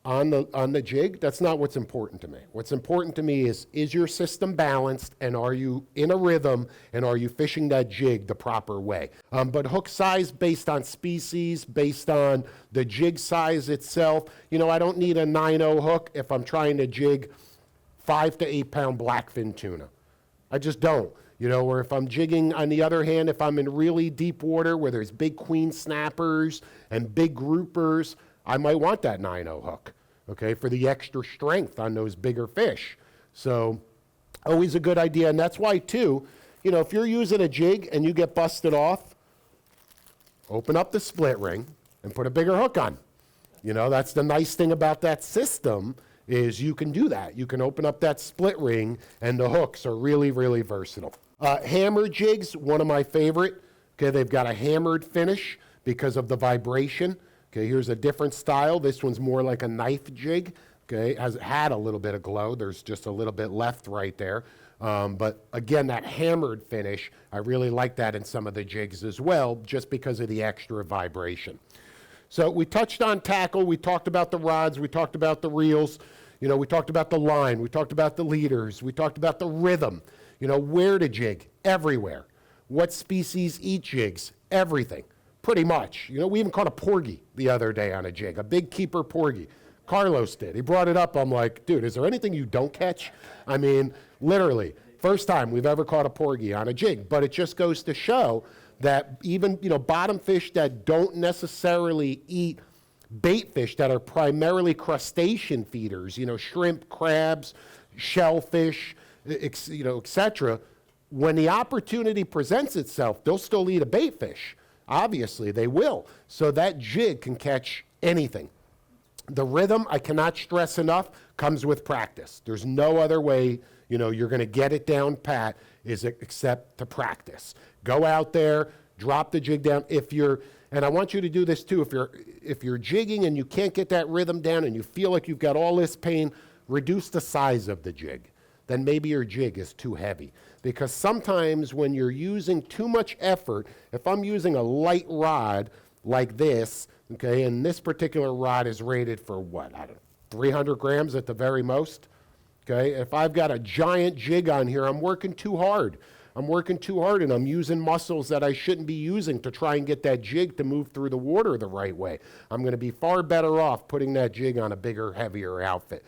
on the jig? That's not what's important to me. What's important to me is your system balanced, and are you in a rhythm, and are you fishing that jig the proper way? But hook size based on species, based on the jig size itself. You know, I don't need a 9.0 hook if I'm trying to jig 5 to 8 pound blackfin tuna. I just don't. You know, or if I'm jigging, on the other hand, if I'm in really deep water where there's big queen snappers and big groupers, I might want that 9.0 hook, okay, for the extra strength on those bigger fish. So always a good idea. And that's why, too, you know, if you're using a jig and you get busted off, open up the split ring and put a bigger hook on. You know, that's the nice thing about that system, is you can do that. You can open up that split ring, and the hooks are really, really versatile. Hammer jigs, one of my favorite. Okay, they've got a hammered finish because of the vibration. Okay, here's a different style. This one's more like a knife jig. Okay, had a little bit of glow. There's just a little bit left right there. But again, that hammered finish, I really like that in some of the jigs as well, just because of the extra vibration. So we touched on tackle. We talked about the rods. We talked about the reels. You know, we talked about the line. We talked about the leaders. We talked about the rhythm. You know, where to jig, everywhere. What species eat jigs, everything, pretty much. You know, we even caught a porgy the other day on a jig, a big keeper porgy. Carlos did. He brought it up. I'm like, dude, is there anything you don't catch? I mean, literally, first time we've ever caught a porgy on a jig. But it just goes to show that even, you know, bottom fish that don't necessarily eat bait fish, that are primarily crustacean feeders, you know, shrimp, crabs, shellfish, you know, etc., when the opportunity presents itself, they'll still eat a bait fish. Obviously, they will. So that jig can catch anything. The rhythm, I cannot stress enough, comes with practice. There's no other way, you know, you're going to get it down pat except to practice. Go out there, drop the jig down. And I want you to do this too, if you're jigging and you can't get that rhythm down and you feel like you've got all this pain, reduce the size of the jig. then maybe your jig is too heavy. Because sometimes when you're using too much effort, if I'm using a light rod like this, okay, and this particular rod is rated for what, I don't know, 300 grams at the very most, okay? If I've got a giant jig on here, I'm working too hard. I'm working too hard and I'm using muscles that I shouldn't be using to try and get that jig to move through the water the right way. I'm going to be far better off putting that jig on a bigger, heavier outfit.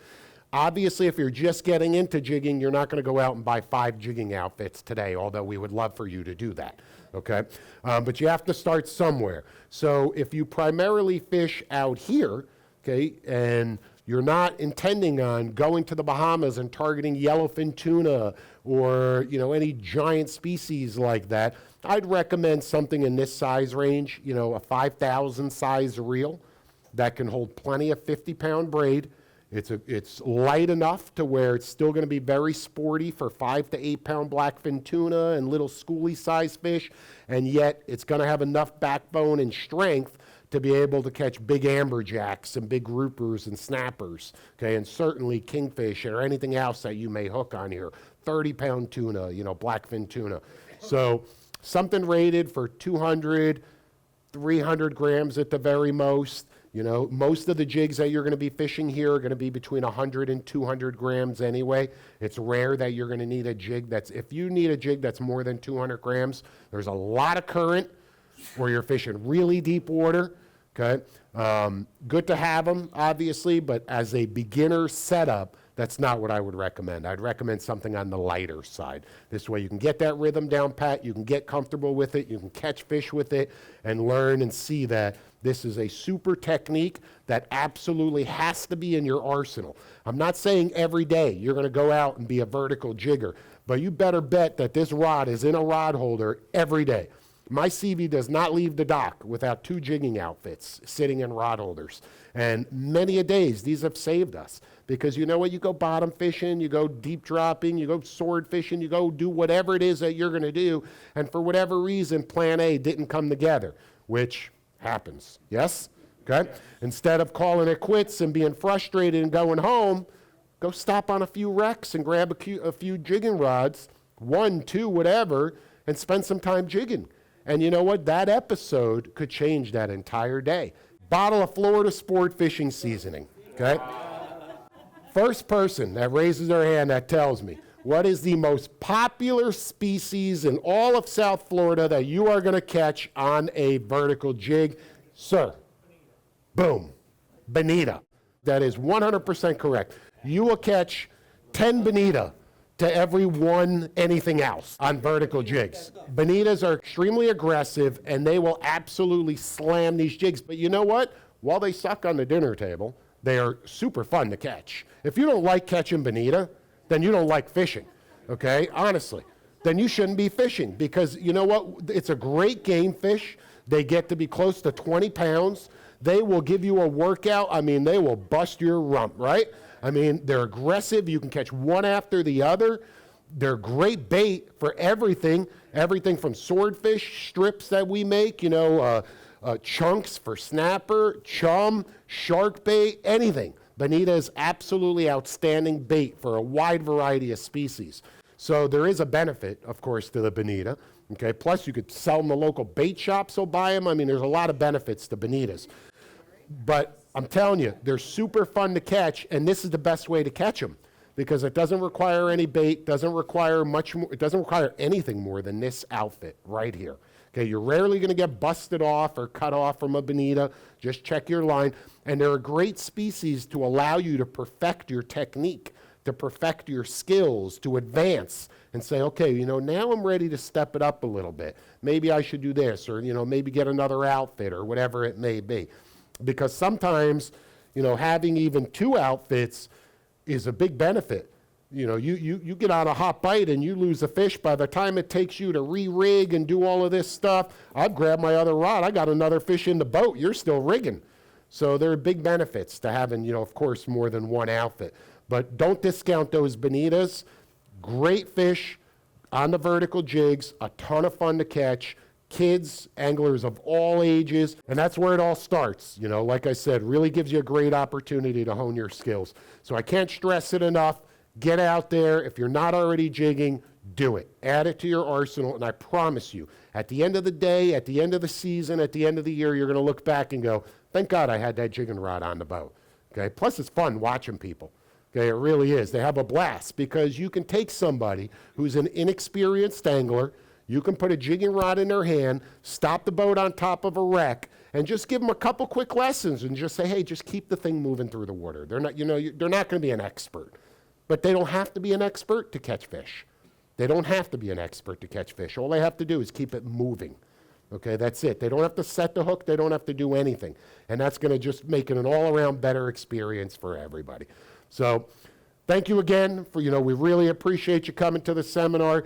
Obviously, if you're just getting into jigging, you're not going to go out and buy 5 jigging outfits today, although we would love for you to do that, okay? But you have to start somewhere. So if you primarily fish out here, okay, and you're not intending on going to the Bahamas and targeting yellowfin tuna or, you know, any giant species like that, I'd recommend something in this size range, you know, a 5,000 size reel that can hold plenty of 50-pound braid. It's light enough to where it's still going to be very sporty for 5 to 8 pound blackfin tuna and little schoolie size fish, and yet it's going to have enough backbone and strength to be able to catch big amberjacks and big groupers and snappers, okay, and certainly kingfish or anything else that you may hook on here. 30-pound tuna, you know, blackfin tuna. So something rated for 200, 300 grams at the very most. You know, most of the jigs that you're going to be fishing here are going to be between 100 and 200 grams anyway. It's rare that you're going to need a jig that's, if you need a jig that's more than 200 grams, there's a lot of current or you're fishing really deep water, okay? Good to have them, obviously, but as a beginner setup, that's not what I would recommend. I'd recommend something on the lighter side. This way you can get that rhythm down pat, you can get comfortable with it, you can catch fish with it, and learn and see that this is a super technique that absolutely has to be in your arsenal. I'm not saying every day you're going to go out and be a vertical jigger, but you better bet that this rod is in a rod holder every day. My CV does not leave the dock without 2 jigging outfits sitting in rod holders. And many a days, these have saved us. Because you know what? You go bottom fishing, you go deep dropping, you go sword fishing, you go do whatever it is that you're going to do. And for whatever reason, plan A didn't come together, which happens. Yes? Okay? Instead of calling it quits and being frustrated and going home, go stop on a few wrecks and grab a few jigging rods, 1, 2, whatever, and spend some time jigging. And you know what? That episode could change that entire day. Bottle of Florida sport fishing seasoning, okay? First person that raises their hand that tells me, what is the most popular species in all of South Florida that you are going to catch on a vertical jig? Sir, boom, bonita. That is 100% correct. You will catch 10 bonita to every 1 anything else on vertical jigs. Bonitas are extremely aggressive and they will absolutely slam these jigs. But you know what? While they suck on the dinner table, they are super fun to catch. If you don't like catching bonita, then you don't like fishing, okay? Honestly, then you shouldn't be fishing because you know what? It's a great game fish. They get to be close to 20 pounds. They will give you a workout. I mean, they will bust your rump, right? I mean, they're aggressive. You can catch one after the other. They're great bait for everything from swordfish strips that we make, you know, chunks for snapper, chum, shark bait, anything. Bonita is absolutely outstanding bait for a wide variety of species. So there is a benefit, of course, to the bonita. Okay, plus you could sell them to local bait shops will buy them. I mean, there's a lot of benefits to bonitas. But I'm telling you, they're super fun to catch, and this is the best way to catch them because it doesn't require any bait, doesn't require much more, it doesn't require anything more than this outfit right here. Okay, you're rarely going to get busted off or cut off from a bonita. Just check your line. And they're a great species to allow you to perfect your technique, to perfect your skills, to advance and say, okay, you know, now I'm ready to step it up a little bit. Maybe I should do this or, you know, maybe get another outfit or whatever it may be. Because sometimes, you know, having even 2 outfits is a big benefit. You know, you get on a hot bite and you lose a fish. By the time it takes you to re-rig and do all of this stuff, I'll grab my other rod. I got another fish in the boat. You're still rigging. So there are big benefits to having, you know, of course, more than 1 outfit. But don't discount those bonitas. Great fish on the vertical jigs, a ton of fun to catch. Kids, anglers of all ages, and that's where it all starts. You know, like I said, really gives you a great opportunity to hone your skills. So I can't stress it enough. Get out there. If you're not already jigging, do it. Add it to your arsenal, and I promise you, at the end of the day, at the end of the season, at the end of the year, you're going to look back and go, thank God I had that jigging rod on the boat. Okay? Plus, it's fun watching people. Okay, it really is. They have a blast because you can take somebody who's an inexperienced angler, you can put a jigging rod in their hand, stop the boat on top of a wreck, and just give them a couple quick lessons and just say, hey, just keep the thing moving through the water. They're not, they're not going to be an expert, but they don't have to be an expert to catch fish. They don't have to be an expert to catch fish. All they have to do is keep it moving. Okay, that's it. They don't have to set the hook. They don't have to do anything. And that's going to just make it an all-around better experience for everybody. So thank you again for, we really appreciate you coming to the seminar.